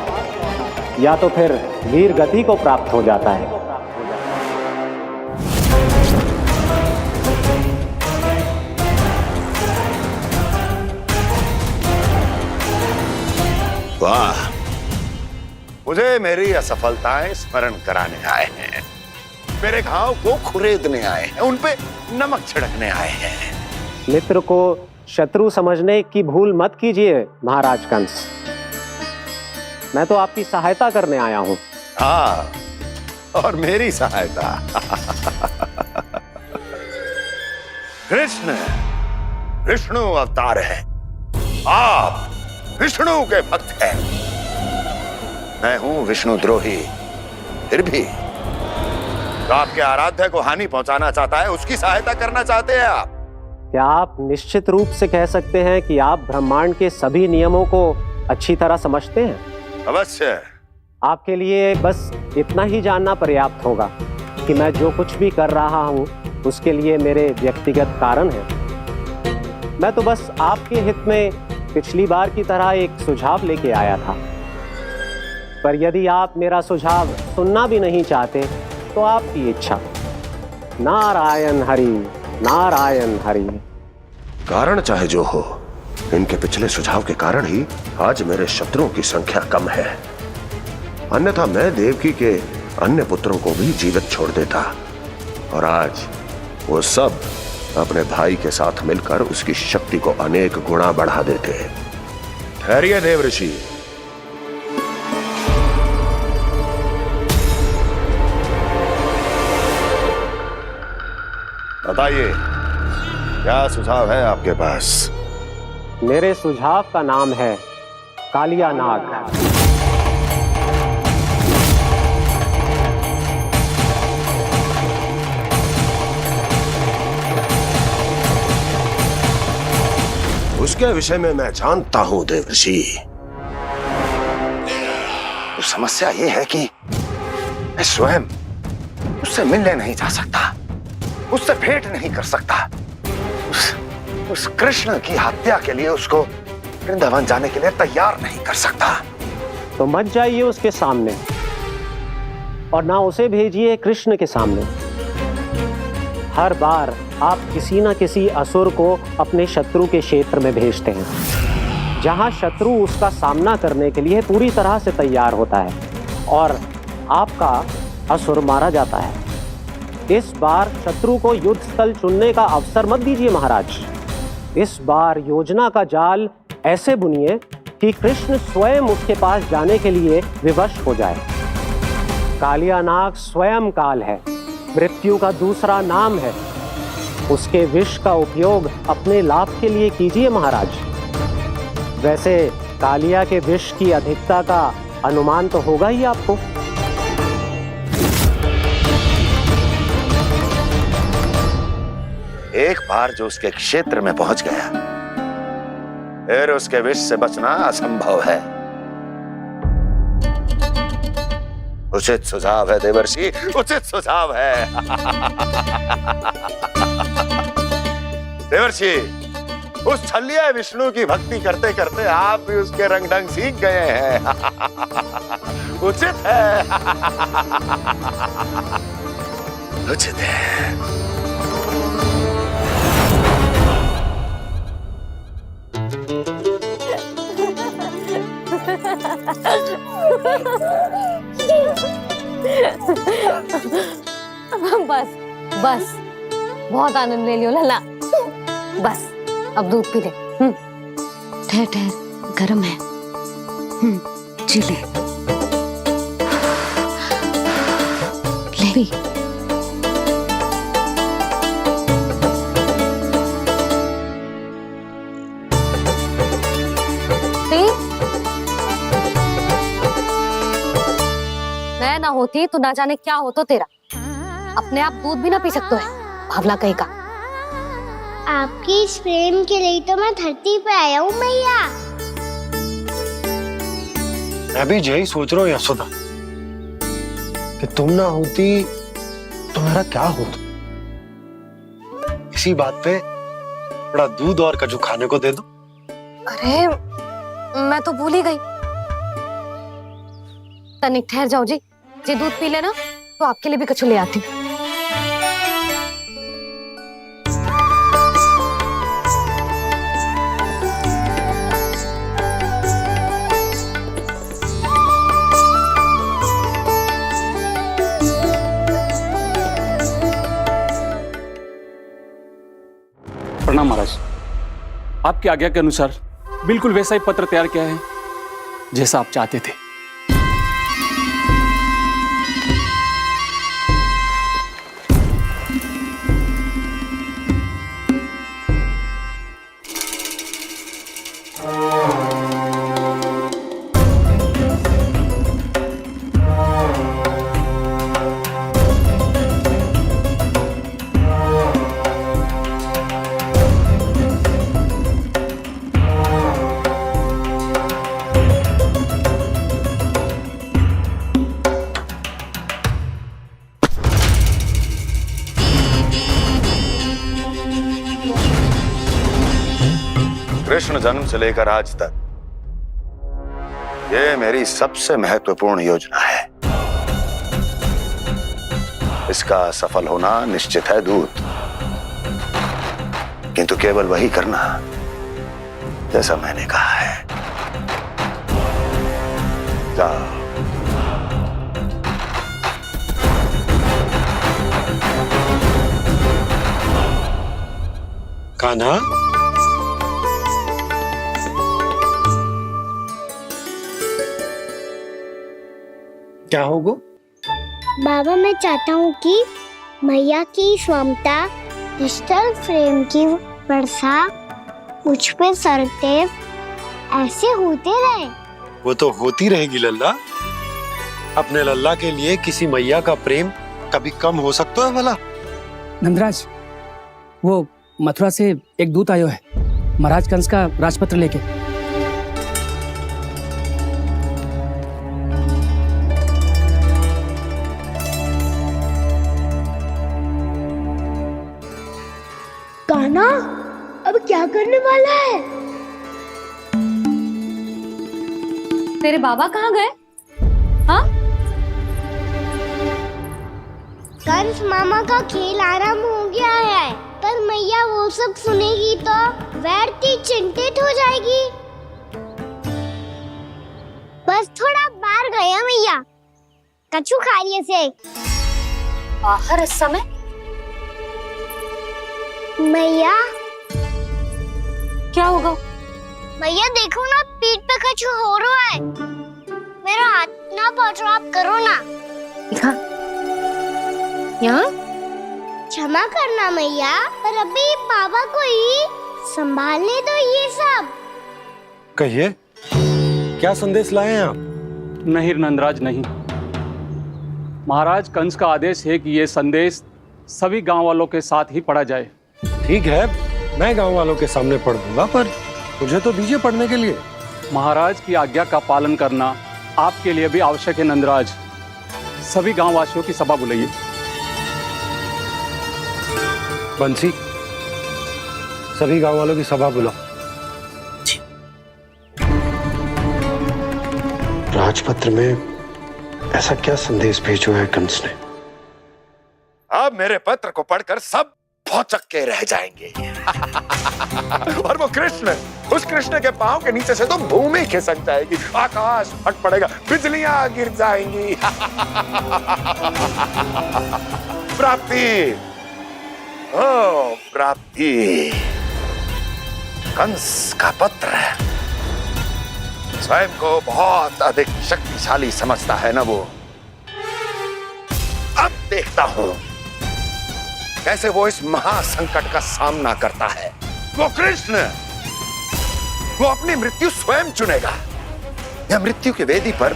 या तो फिर वीर गति को प्राप्त हो जाता है। वाह, मुझे मेरी असफलताएं स्मरण कराने आए हैं, मेरे घाव को खुरेदने आए हैं, उन पे नमक छिड़कने आए हैं। मित्र को शत्रु समझने की भूल मत कीजिए महाराज कंस। मैं तो आपकी सहायता करने आया हूं। हाँ, और मेरी सहायता। कृष्ण विष्णु अवतार है, आप विष्णु के भक्त हैं। मैं हूं विष्णु द्रोही, फिर भी तो आपके आराध्य को हानि पहुंचाना चाहता है, उसकी सहायता करना चाहते हैं आप। क्या आप निश्चित रूप से कह सकते हैं कि आप ब्रह्मांड के सभी नियमों को अच्छी तरह समझते हैं? अवश्य। आपके लिए बस इतना ही जानना पर्याप्त होगा कि मैं जो कुछ भी कर रहा हूं उसके लिए मेरे व्यक्तिगत कारण हैं। मैं तो बस आपके हित में पिछली बार की तरह एक सुझाव लेके आया था, पर यदि आप मेरा सुझाव सुनना भी नहीं चाहते तो आपकी इच्छा। नारायण हरि, नारायण हरि। कारण चाहे जो हो, इनके पिछले सुझाव के कारण ही आज मेरे शत्रुओं की संख्या कम है। अन्यथा मैं देवकी के अन्य पुत्रों को भी जीवित छोड़ देता, और आज वो सब अपने भाई के साथ मिलकर उसकी शक्ति को अनेक गुणा बढ़ा देते। ठहरिए देवऋषि, बताइए क्या सुझाव है आपके पास? मेरे सुझाव का नाम है कालिया नाग। उसके विषय में मैं जानता हूं देवर्षि। उस समस्या ये है कि मैं स्वयं उससे मिलने नहीं जा सकता, उससे भेंट नहीं कर सकता। उस कृष्ण की हत्या के लिए उसको वृंदावन जाने के लिए तैयार नहीं कर सकता। तो मत जाइए उसके सामने और ना उसे भेजिए कृष्ण के सामने। हर बार आप किसी न किसी असुर को अपने शत्रु के क्षेत्र में भेजते हैं, जहां शत्रु उसका सामना करने के लिए पूरी तरह से तैयार होता है और आपका असुर मारा जाता है। इस बार शत्रु को युद्ध स्थल चुनने का अवसर मत दीजिए महाराज। इस बार योजना का जाल ऐसे बुनिए कि कृष्ण स्वयं उसके पास जाने के लिए विवश हो जाए। कालिया नाग स्वयं काल है, मृत्यु का दूसरा नाम है। उसके विष का उपयोग अपने लाभ के लिए कीजिए महाराज। वैसे कालिया के विष की अधिकता का अनुमान तो होगा ही आपको। एक बार जो उसके क्षेत्र में पहुंच गया, फिर उसके विष से बचना असंभव है। उचित सुझाव है देवर्षि, उचित सुझाव है। देवर्षि, उस छलिया विष्णु की भक्ति करते करते आप भी उसके रंग ढंग सीख गए हैं। उचित है, उचित है। बस बस, बहुत आनंद ले लियो लल्ला। बस अब दूध पी ले। ठहर ठहर, गर्म है। जी ले ले। मैं ना होती तो ना जाने क्या हो तो तेरा। अपने आप दूध भी ना पी सकते है, भावला कहीं का। आपकी इस प्रेम के लिए तो मैं धरती पे आया हूँ मैया। मैं भी यही सोच रहा हूँ यशोदा कि तुम ना होती तो मेरा क्या होता। इसी बात पे थोड़ा दूध और कजू खाने को दे दो। अरे मैं तो भूल ही गई। तनिक ठहर जाओ जी, दूध पी लेना तो आपके लिए भी कछु ले आती। प्रणाम महाराज। आपकी आज्ञा के अनुसार बिल्कुल वैसा ही पत्र तैयार किया है जैसा आप चाहते थे। कृष्ण जन्म से लेकर आज तक ये मेरी सबसे महत्वपूर्ण योजना है। इसका सफल होना निश्चित है दूत, किंतु केवल वही करना जैसा मैंने कहा है। जाओ। कान्हा, क्या होगा? बाबा मैं चाहता हूँ कि मैया की ममता क्रिस्टल फ्रेम की वर्षा मुझ पे सरते ऐसे होते रहे। वो तो होती रहेगी लल्ला। अपने लल्ला के लिए किसी मैया का प्रेम कभी कम हो सकता है भला? नंदराज, वो मथुरा से एक दूत आयो है महाराज कंस का राजपत्र लेके। तेरे बाबा कहाँ गए? हाँ? कंस मामा का खेल आरंभ हो गया है, पर मैया वो सब सुनेगी तो व्यर्थी चिंतित हो जाएगी। बस थोड़ा बाहर गया मैया, कछु खा रही से। बाहर इस समय? मैया क्या होगा? मैया देखो ना, पीठ पे कछु हो रहा है। मेरा हाथ ना पकड़ो, आप करो ना। यहाँ? क्षमा करना मैया, पर अभी बाबा को ही संभालने दो ये सब। कहिए, क्या संदेश लाए हैं आप? नहीं नंदराज नहीं। महाराज कंस का आदेश है कि ये संदेश सभी गांव वालों के साथ ही पढ़ा जाए। ठीक है, मैं गांव वालों के सामने पढ़ दूंगा, पर मुझे तो दीजिए पढ़ने के लिए। महाराज की आज्ञा का पालन करना आपके लिए भी आवश्यक है नंदराज। सभी गांव वासियों की सभा बुलाइए। बंसी, सभी गांव वालों की सभा बुलाओ। राजपत्र में ऐसा क्या संदेश भेजो है कंस ने? अब मेरे पत्र को पढ़कर सब भौचक के रह जाएंगे। और वो कृष्ण, उस कृष्ण के पांव के नीचे से तो भूमि खिसक जाएगी, आकाश फट पड़ेगा, बिजलियां गिर जाएंगी। प्राप्ति, ओ प्राप्ति, कंस का पत्र। स्वयं को बहुत अधिक शक्तिशाली समझता है ना वो। अब देखता हूं कैसे वो इस महासंकट का सामना करता है। वो कृष्ण, वो अपनी मृत्यु स्वयं चुनेगा या मृत्यु की वेदी पर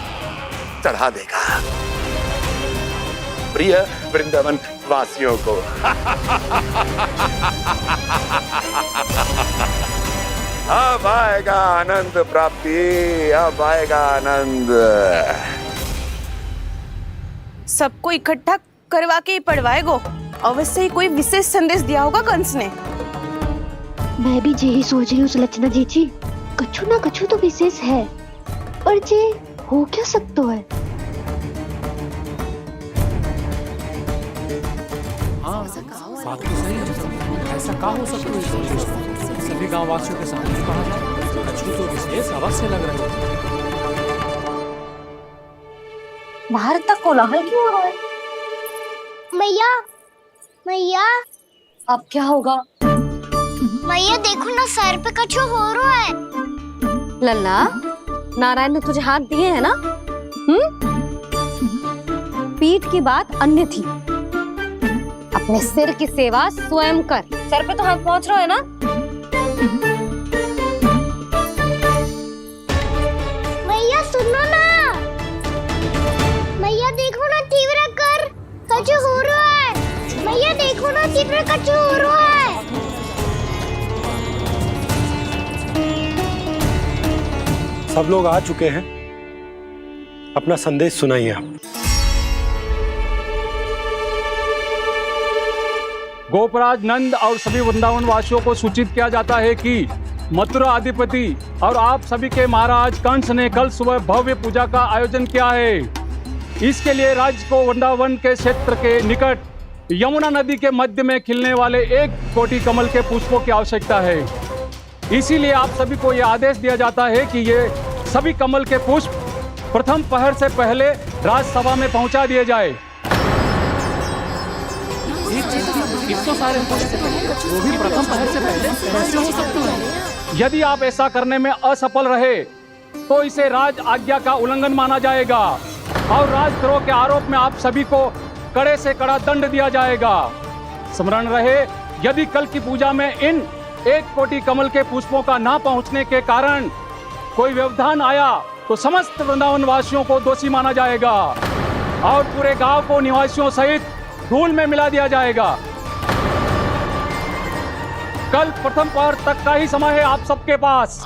चढ़ा देगा। प्रिय वृंदावन वासियों को अब आएगा आनंद प्राप्ति, अब आएगा आनंद। सबको इकट्ठा करवा के ही पढ़वाएगो। अवश्य ही कोई विशेष संदेश दिया होगा कंस ने। मैं भी यही सोच रही हूँ सुलक्षणा जीजी, कछु ना कछु तो विशेष है, पर जे हो क्या सकता है? हाँ, बात तो सही है। ऐसा क्या हो सकता है? सभी गांव वासियों के सामने कहा जाए, कछु तो विशेष अवश्य लग रहे हो। बाहर तक कोलाहल क्यों हो रहा है? मैया, मैया, अब क्या होगा? मैया देखो ना, सर पे कछु हो रहा है। लल्ला, नारायण ने तुझे हाथ दिए हैं ना? पीठ की बात अन्य थी। अपने सिर की सेवा स्वयं कर। सर पे तो हाथ पहुंच रहा है ना? मैया सुनो ना, मैया देखो ना, तीव्र कर कछु हो रहा है। मैया देखो ना, तीव्र कछु हो रहा है। सब लोग आ चुके हैं, अपना संदेश सुनाइए आप। गोपराज नंद और सभी वृंदावन वासियों को सूचित किया जाता है कि मथुरा अधिपति और आप सभी के महाराज कंस ने कल सुबह भव्य पूजा का आयोजन किया है। इसके लिए राज्य को वृंदावन के क्षेत्र के निकट यमुना नदी के मध्य में खिलने वाले 1 कोटि कमल के पुष्पों की आवश्यकता है। इसीलिए आप सभी को यह आदेश दिया जाता है कि ये सभी कमल के पुष्प प्रथम पहर से पहले राजसभा में पहुंचा दिए जाए। इतने सारे वो भी प्रथम पहर से पहले कैसे हो सकते हैं? यदि आप ऐसा करने में असफल रहे तो इसे राज आज्ञा का उल्लंघन माना जाएगा और राजद्रोह के आरोप में आप सभी को कड़े से कड़ा दंड दिया जाएगा। स्मरण रहे, यदि कल की पूजा में इन 1 कोटि कमल के पुष्पों का ना पहुंचने के कारण कोई व्यवधान आया तो समस्त वृंदावन वासियों को दोषी माना जाएगा और पूरे गांव को निवासियों सहित धूल में मिला दिया जाएगा। कल प्रथम पहर तक का ही समय है आप सबके पास।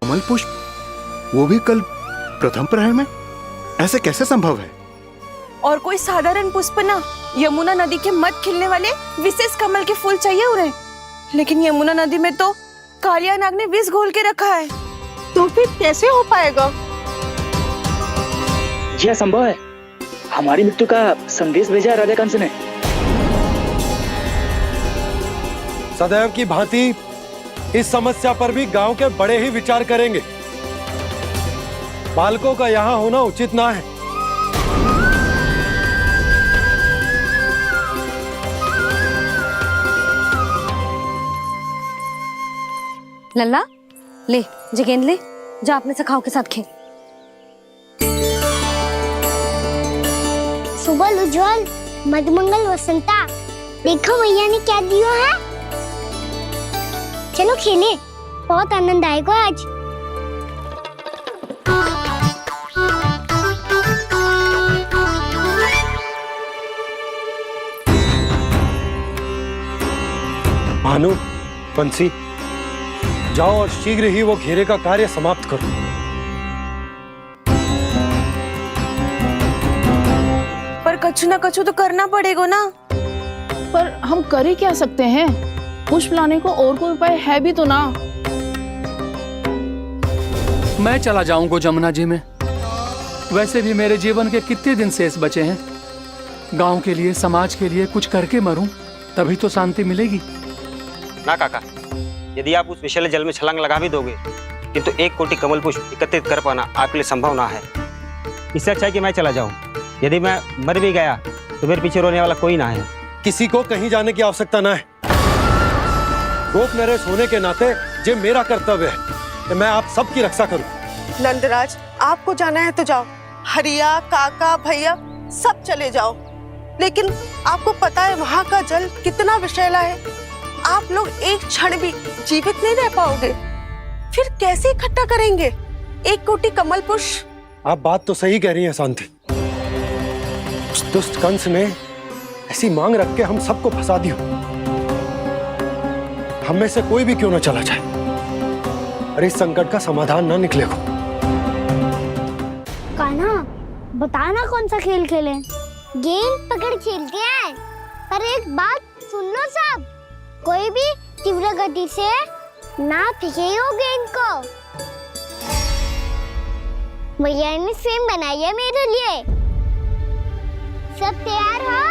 कमल पुष्प, वो भी कल प्रथम प्रहर में? ऐसे कैसे संभव है? और कोई साधारण पुष्प ना, यमुना नदी के मध्य खिलने वाले विशेष कमल के फूल चाहिए उन्हें। लेकिन यमुना नदी में तो कालिया नाग ने विष घोल के रखा है, तो फिर कैसे हो पाएगा? यह संभव है। हमारी मृत्यु का संदेश भेजा है राजा कंस ने। सदैव की भांति इस समस्या पर भी गांव के बड़े ही विचार करेंगे। बालकों का यहाँ होना उचित ना है। लल्ला ले, जे गेंद ले, जा अपने सखाओं के साथ खेल। सुबह उज्जवल, मधुमंगल वसंता, देखो मैया ने क्या दिया है। चलो खेलें, बहुत आनंद आएगा आज। भानु, बंसी, जाओ और शीघ्र ही वो घेरे का कार्य समाप्त करो। पर कछु ना कछु तो करना पड़ेगा ना। पर हम कर ही क्या सकते हैं? पुष्प लाने को और कोई उपाय है भी तो ना। मैं चला जाऊंगा जमुना जी में। वैसे भी मेरे जीवन के कितने दिन शेष बचे हैं। गांव के लिए, समाज के लिए कुछ करके मरूं, तभी तो शांति मिलेगी। ना काका, यदि आप उस विषैले जल में छलांग लगा भी दोगे, किंतु 1 कोटि कमल पुष्प एकत्रित कर पाना आपके लिए संभव ना है। इससे अच्छा है कि मैं चला जाऊं। यदि मैं मर भी गया तो मेरे पीछे रोने वाला कोई ना है। किसी को कहीं जाने की आवश्यकता ना है। गोप नरेश होने के नाते ये मेरा कर्तव्य है कि मैं आप सबकी रक्षा करूं। नंदराज, आपको जाना है तो जाओ। हरिया, काका, भैया सब चले जाओ। लेकिन आपको पता है वहाँ का जल कितना विषैला है। आप लोग एक क्षण भी जीवित नहीं रह पाओगे। फिर कैसे इकट्ठा करेंगे 1 कोटि कमल पुष्प? आप बात तो सही कह रही हैं शांति। उस दुष्ट कंस ने ऐसी मांग रख के हम सबको फंसा दिया। हम में से कोई भी क्यों ना चला जाए और इस संकट का समाधान ना निकलेगा। कान्हा, बताना कौन सा खेल खेलें? गेंद पकड़ खेलते हैं। पर एक बात सुन लो सब, कोई भी तीव्र गति से ना फेंकेगा गेंद को। भैया ने फ्रेम बनाई है मेरे लिए। सब तैयार हो?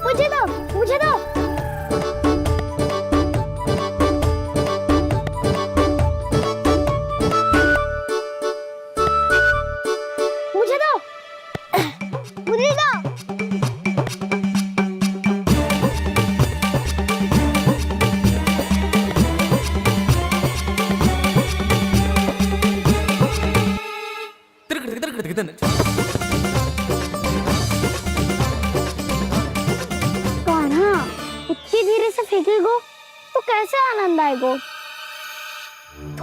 मुझे दो। कान्हा, इतनी धीरे से फेंकेगो तो कैसे आनंद आएगा?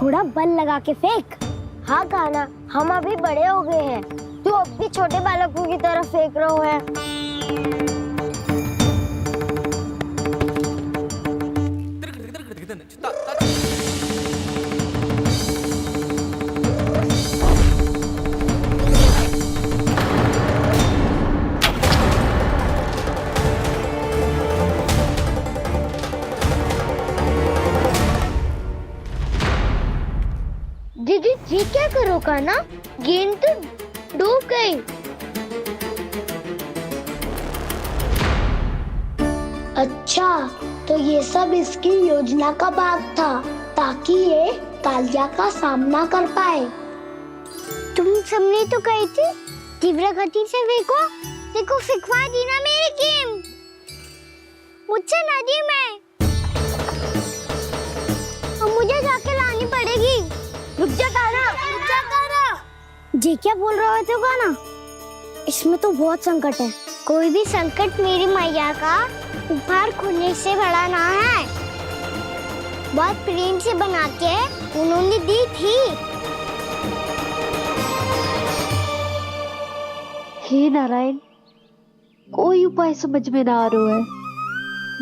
थोड़ा बल लगा के फेंक। हाँ कान्हा, हम अभी बड़े हो गए हैं, तू अब भी छोटे बालकों की तरह फेंक रहे है। दीदी, ये क्या करो कान्हा? गेंद तो डूब गई। अच्छा, तो ये सब इसकी योजना का भाग था, ताकि ये कालिया का सामना कर पाए। तुम सबने तो कही थी तीव्र गति से फेंको। देखो, फेंकवा दी ना मेरी गेंद मुझसे नदी में। अब मुझे जाके लानी पड़ेगी। रुक जा कान्हा, रुक जा कान्हा। जी क्या बोल रहे थे कान्हा? इसमें तो बहुत संकट है। कोई भी संकट मेरी मैया का उपहार खोने से बड़ा ना है। बहुत प्रेम से बना के उन्होंने दी थी। हे नारायण, कोई उपाय समझ में ना आ रहा है।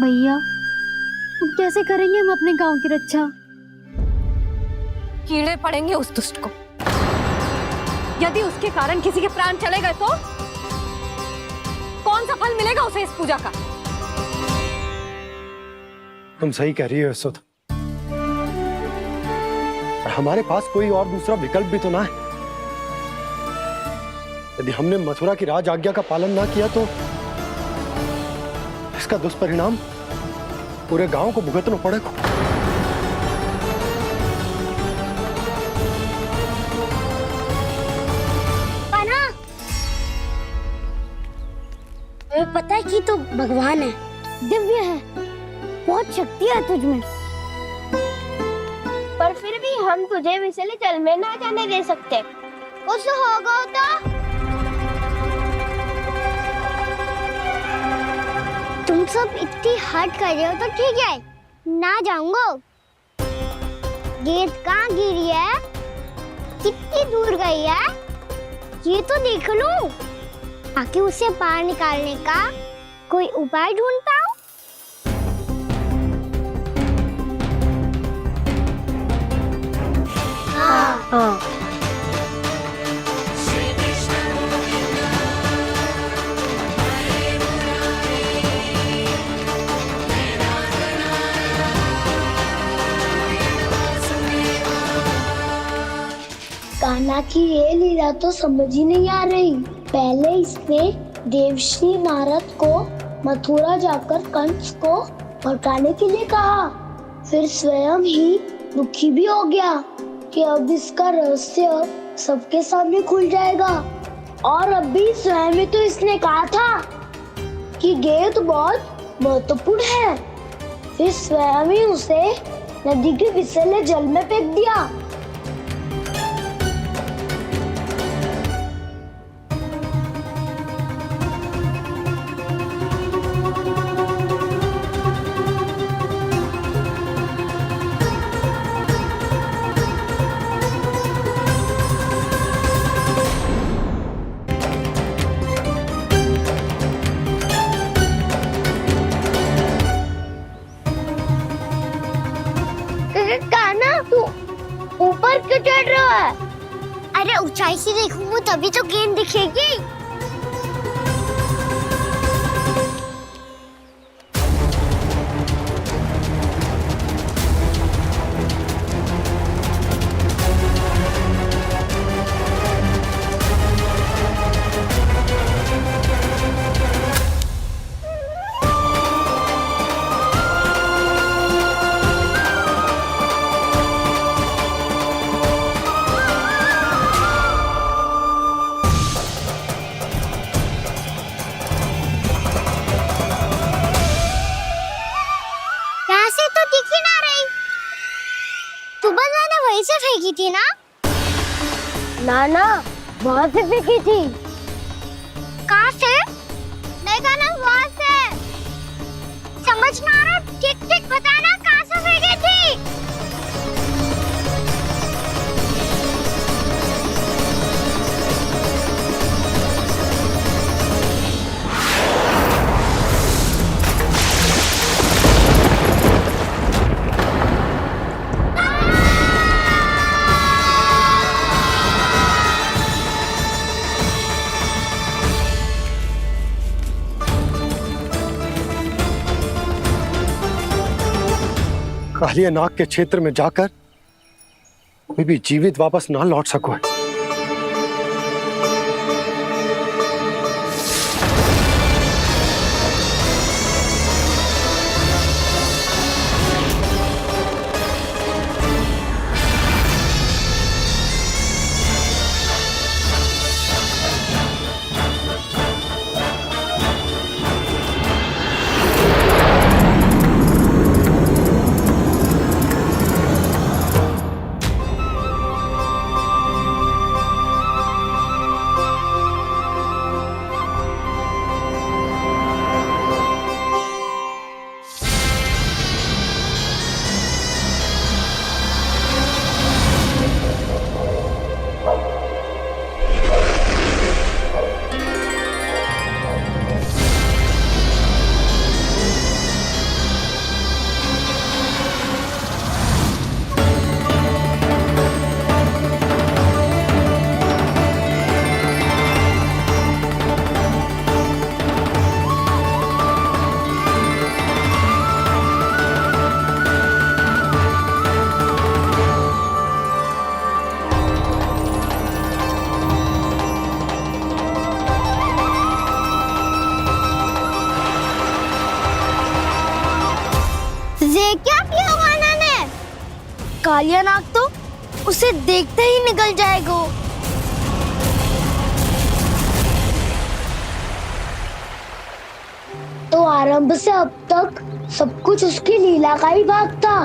भैया, अब कैसे करेंगे हम अपने गांव की रक्षा? कीड़े पड़ेंगे उस दुष्ट को। यदि उसके कारण किसी के प्राण चले गए तो कौन सा फल मिलेगा उसे इस पूजा का? तुम सही कह रही हो यशोदा, पर हमारे पास कोई और दूसरा विकल्प भी तो ना है। यदि हमने मथुरा की राज आज्ञा का पालन ना किया तो इसका दुष्परिणाम पूरे गांव को भुगतना पड़ेगा। कान्हा, तुम्हें पता है कि तो भगवान है, दिव्य है, बहुत शक्ति है तुझमें, पर फिर भी हम तुझे विषैले जल में ना जाने दे सकते। कुछ होगा तो तुम सब इतनी हट कर रहे हो तो ठीक है, ना जाऊंगा। गेंद कहाँ गिरी है, कितनी दूर गई है, ये तो देख लूं, ताकि उसे बाहर निकालने का कोई उपाय ढूंढ पाऊं। हाँ। कान्हा की ये लीला तो समझ ही नहीं आ रही। पहले इसने देवश्री नारद को मथुरा जाकर कंस को भड़काने के लिए कहा, फिर स्वयं ही दुखी भी हो गया कि अब इसका रहस्य सबके सामने खुल जाएगा। और अभी स्वयं में तो इसने कहा था कि गेंद बहुत महत्वपूर्ण है, फिर स्वयं ही उसे नदी के विषैले जल में फेंक दिया। ऊपर क्यों चढ़ रहा है? अरे ऊंचाई से देखूंगा तभी तो गेंद दिखेगी। से फेंकी थी ना? ना, वहाँ से फेंकी थी। कहाँ से? देखा ना, वहाँ से। समझ ना आ रहा, ठीक बताना कहाँ से फेंकी थी? कालिया नाग के क्षेत्र में जाकर कोई भी जीवित वापस ना लौट सको। नाग तो उसे देखते ही निकल जाएगा। तो आरंभ से अब तक सब कुछ उसकी लीला का ही भाग था।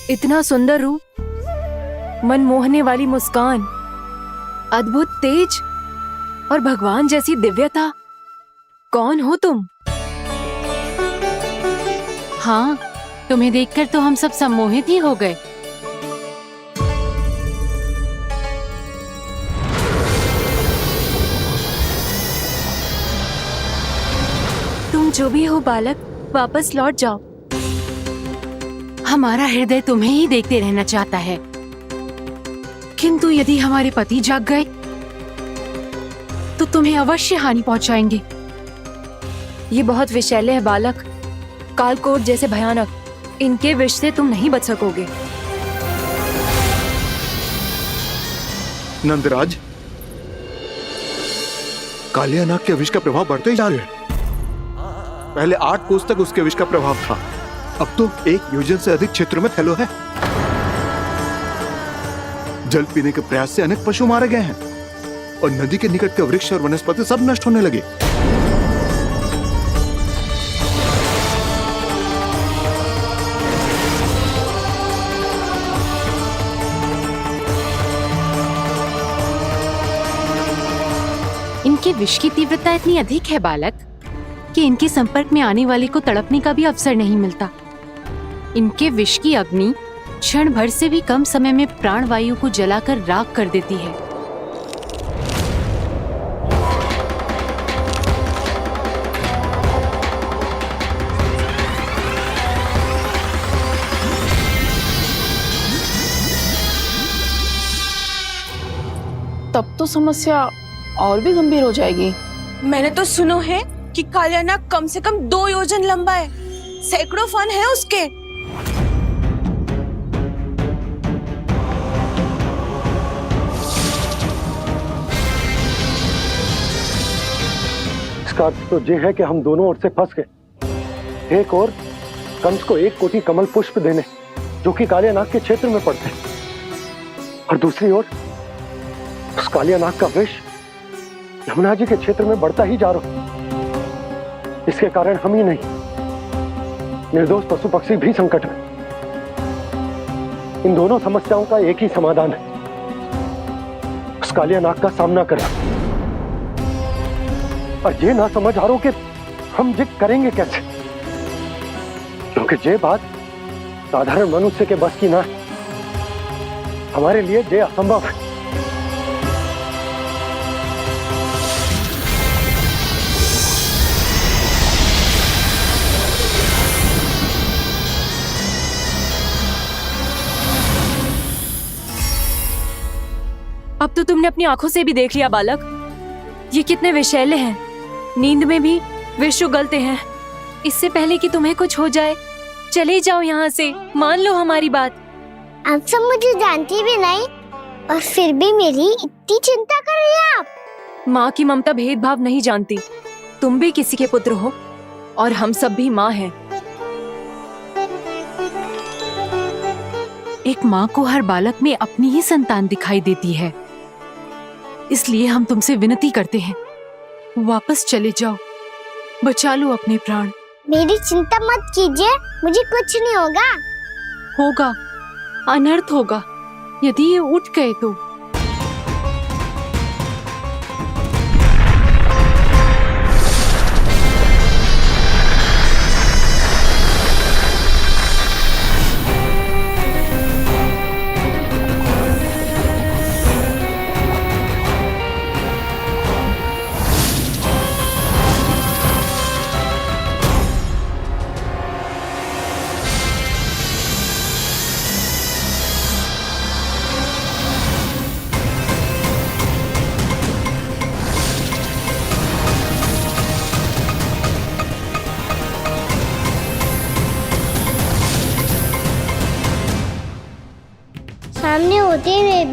इतना सुंदर रूप, मन मोहने वाली मुस्कान, अद्भुत तेज और भगवान जैसी दिव्यता। कौन हो तुम? हाँ, तुम्हें देखकर तो हम सब सम्मोहित ही हो गए। तुम जो भी हो बालक, वापस लौट जाओ। हमारा हृदय तुम्हें ही देखते रहना चाहता है, किंतु यदि हमारे पति जाग गए तो तुम्हें अवश्य हानि पहुंचाएंगे। ये बहुत विषैले है बालक, कालकोट जैसे भयानक। इनके विष से तुम नहीं बच सकोगे। नंदराज, कालिया नाग के विष का प्रभाव बढ़ते ही जा रहा है। पहले 8 कोस तक उसके विष का प्रभाव था, अब तो 1 योजन से अधिक क्षेत्र में फैलो है। जल पीने के प्रयास से अनेक पशु मारे गए हैं और नदी के निकट के वृक्ष और वनस्पति सब नष्ट होने लगे। इनके विष की तीव्रता इतनी अधिक है बालक कि इनके संपर्क में आने वाले को तड़पने का भी अवसर नहीं मिलता। इनके विष की अग्नि क्षण भर से भी कम समय में प्राण वायु को जलाकर राख कर देती है। तब तो समस्या और भी गंभीर हो जाएगी। मैंने तो सुनो है कि कालिया नाग कम से कम 2 योजन लंबा है, सैकड़ों फन है उसके। इसका अर्थ तो ये है कि हम दोनों ओर से फंस गए। एक और कंस को 1 कोटि कमल पुष्प देने जो कि कालिया नाग के क्षेत्र में पड़ते हैं, और दूसरी ओर उस कालिया नाग का विष यमुना जी के क्षेत्र में बढ़ता ही जा रहा। इसके कारण हम ही नहीं, निर्दोष पशु पक्षी भी संकट में। इन दोनों समस्याओं का एक ही समाधान है, उस कालिया नाग का सामना करना। और ये ना समझ आ रहा कि हम ये करेंगे कैसे, क्योंकि ये बात साधारण मनुष्य के बस की ना है। हमारे लिए ये असंभव है। अब तो तुमने अपनी आंखों से भी देख लिया बालक, ये कितने विषैले हैं। नींद में भी विष उगलते हैं। इससे पहले कि तुम्हें कुछ हो जाए, चले जाओ यहाँ से, मान लो हमारी बात। आप सब मुझे जानती भी नहीं और फिर भी मेरी इतनी चिंता कर रही हैं आप। माँ की ममता भेदभाव नहीं जानती। तुम भी किसी के पुत्र हो और हम सब भी माँ हैं। एक माँ को हर बालक में अपनी ही संतान दिखाई देती है, इसलिए हम तुमसे विनती करते हैं, वापस चले जाओ, बचा लो अपने प्राण। मेरी चिंता मत कीजिए, मुझे कुछ नहीं होगा। होगा, अनर्थ होगा यदि ये उठ गए तो।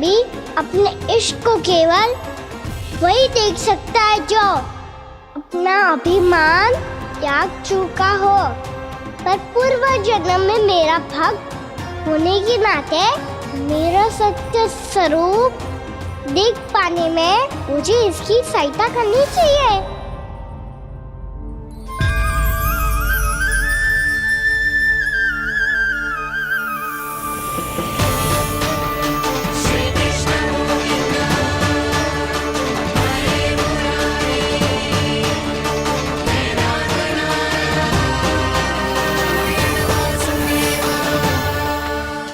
भी अपने इश्क को केवल वही देख सकता है जो अपना अभिमान त्याग चुका हो। पर पूर्व जन्म में मेरा भक्त होने के नाते मेरा सत्य स्वरूप देख पाने में मुझे इसकी सहायता करनी चाहिए।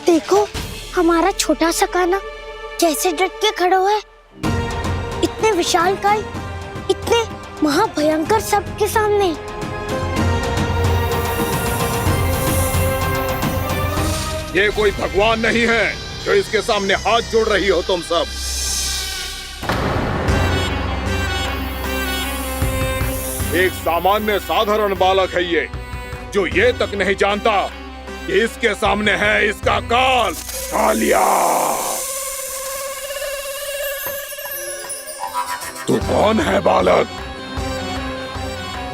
देखो हमारा छोटा सा कान्हा कैसे डट के खड़ा हुआ है, इतने विशालकाय, इतने महाभयंकर सबके सामने। ये कोई भगवान नहीं है जो इसके सामने हाथ जोड़ रही हो तुम सब। एक सामान्य साधारण बालक है ये, जो ये तक नहीं जानता कि इसके सामने है इसका काल, कालिया। तू कौन है बालक?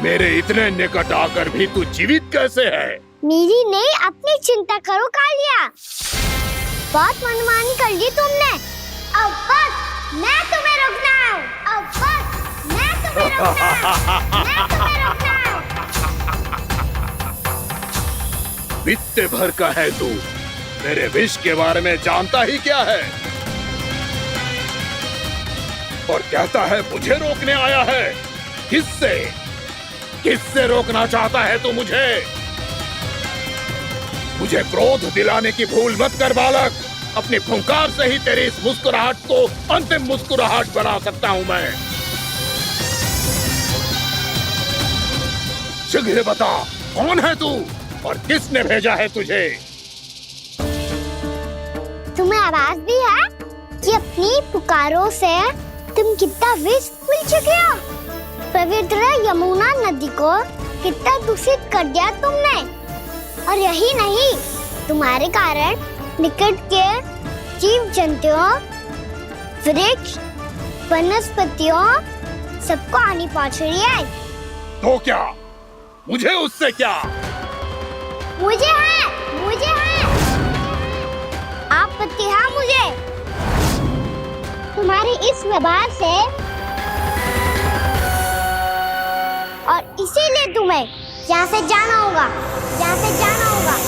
मेरे इतने निकट आकर भी तू जीवित कैसे है? मेरी नहीं, अपनी चिंता करो कालिया। बहुत मनमानी कर ली तुमने। अब बस मैं तुम्हें रोकना हूँ। अब बस मैं तुम्हें रोकना हूँ। मैं तुम्हें रोकना हूँ। बित्ते भर का है तू, मेरे विष के बारे में जानता ही क्या है? और कहता है मुझे रोकने आया है। किससे? किससे रोकना चाहता है तू मुझे? मुझे क्रोध दिलाने की भूल मत कर बालक। अपनी फुंकार से ही तेरी इस मुस्कुराहट को अंतिम मुस्कुराहट बना सकता हूं मैं। शीघ्र बता, कौन है तू और किसने भेजा है तुझे? तुम्हें आवाज भी है कि अपनी पुकारों से तुम कितना विष भूल चुके हो। पवित्र यमुना नदी को कितना दूषित कर दिया तुमने। और यही नहीं, तुम्हारे कारण निकट के जीव जंतुओं, वृक्ष, वनस्पतियों सबको हानि पहुंच रही है। तो क्या? मुझे उससे क्या? मुझे है आपत्ति है मुझे तुम्हारे इस व्यवहार से, और इसीलिए तुम्हें यहाँ से जाना होगा। यहाँ से जाना होगा।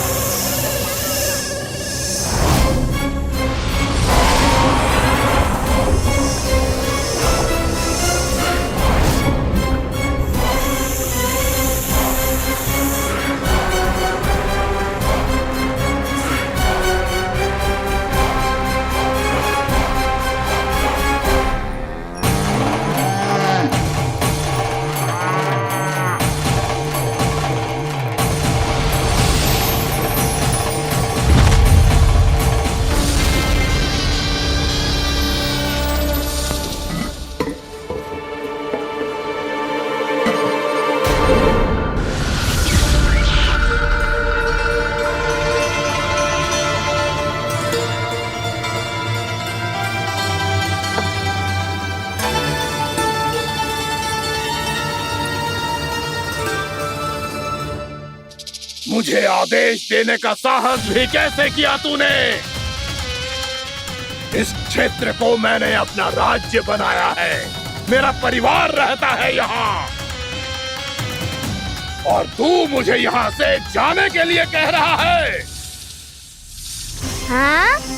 मुझे आदेश देने का साहस भी कैसे किया तूने? इस क्षेत्र को मैंने अपना राज्य बनाया है, मेरा परिवार रहता है यहाँ, और तू मुझे यहाँ से जाने के लिए कह रहा है? हाँ?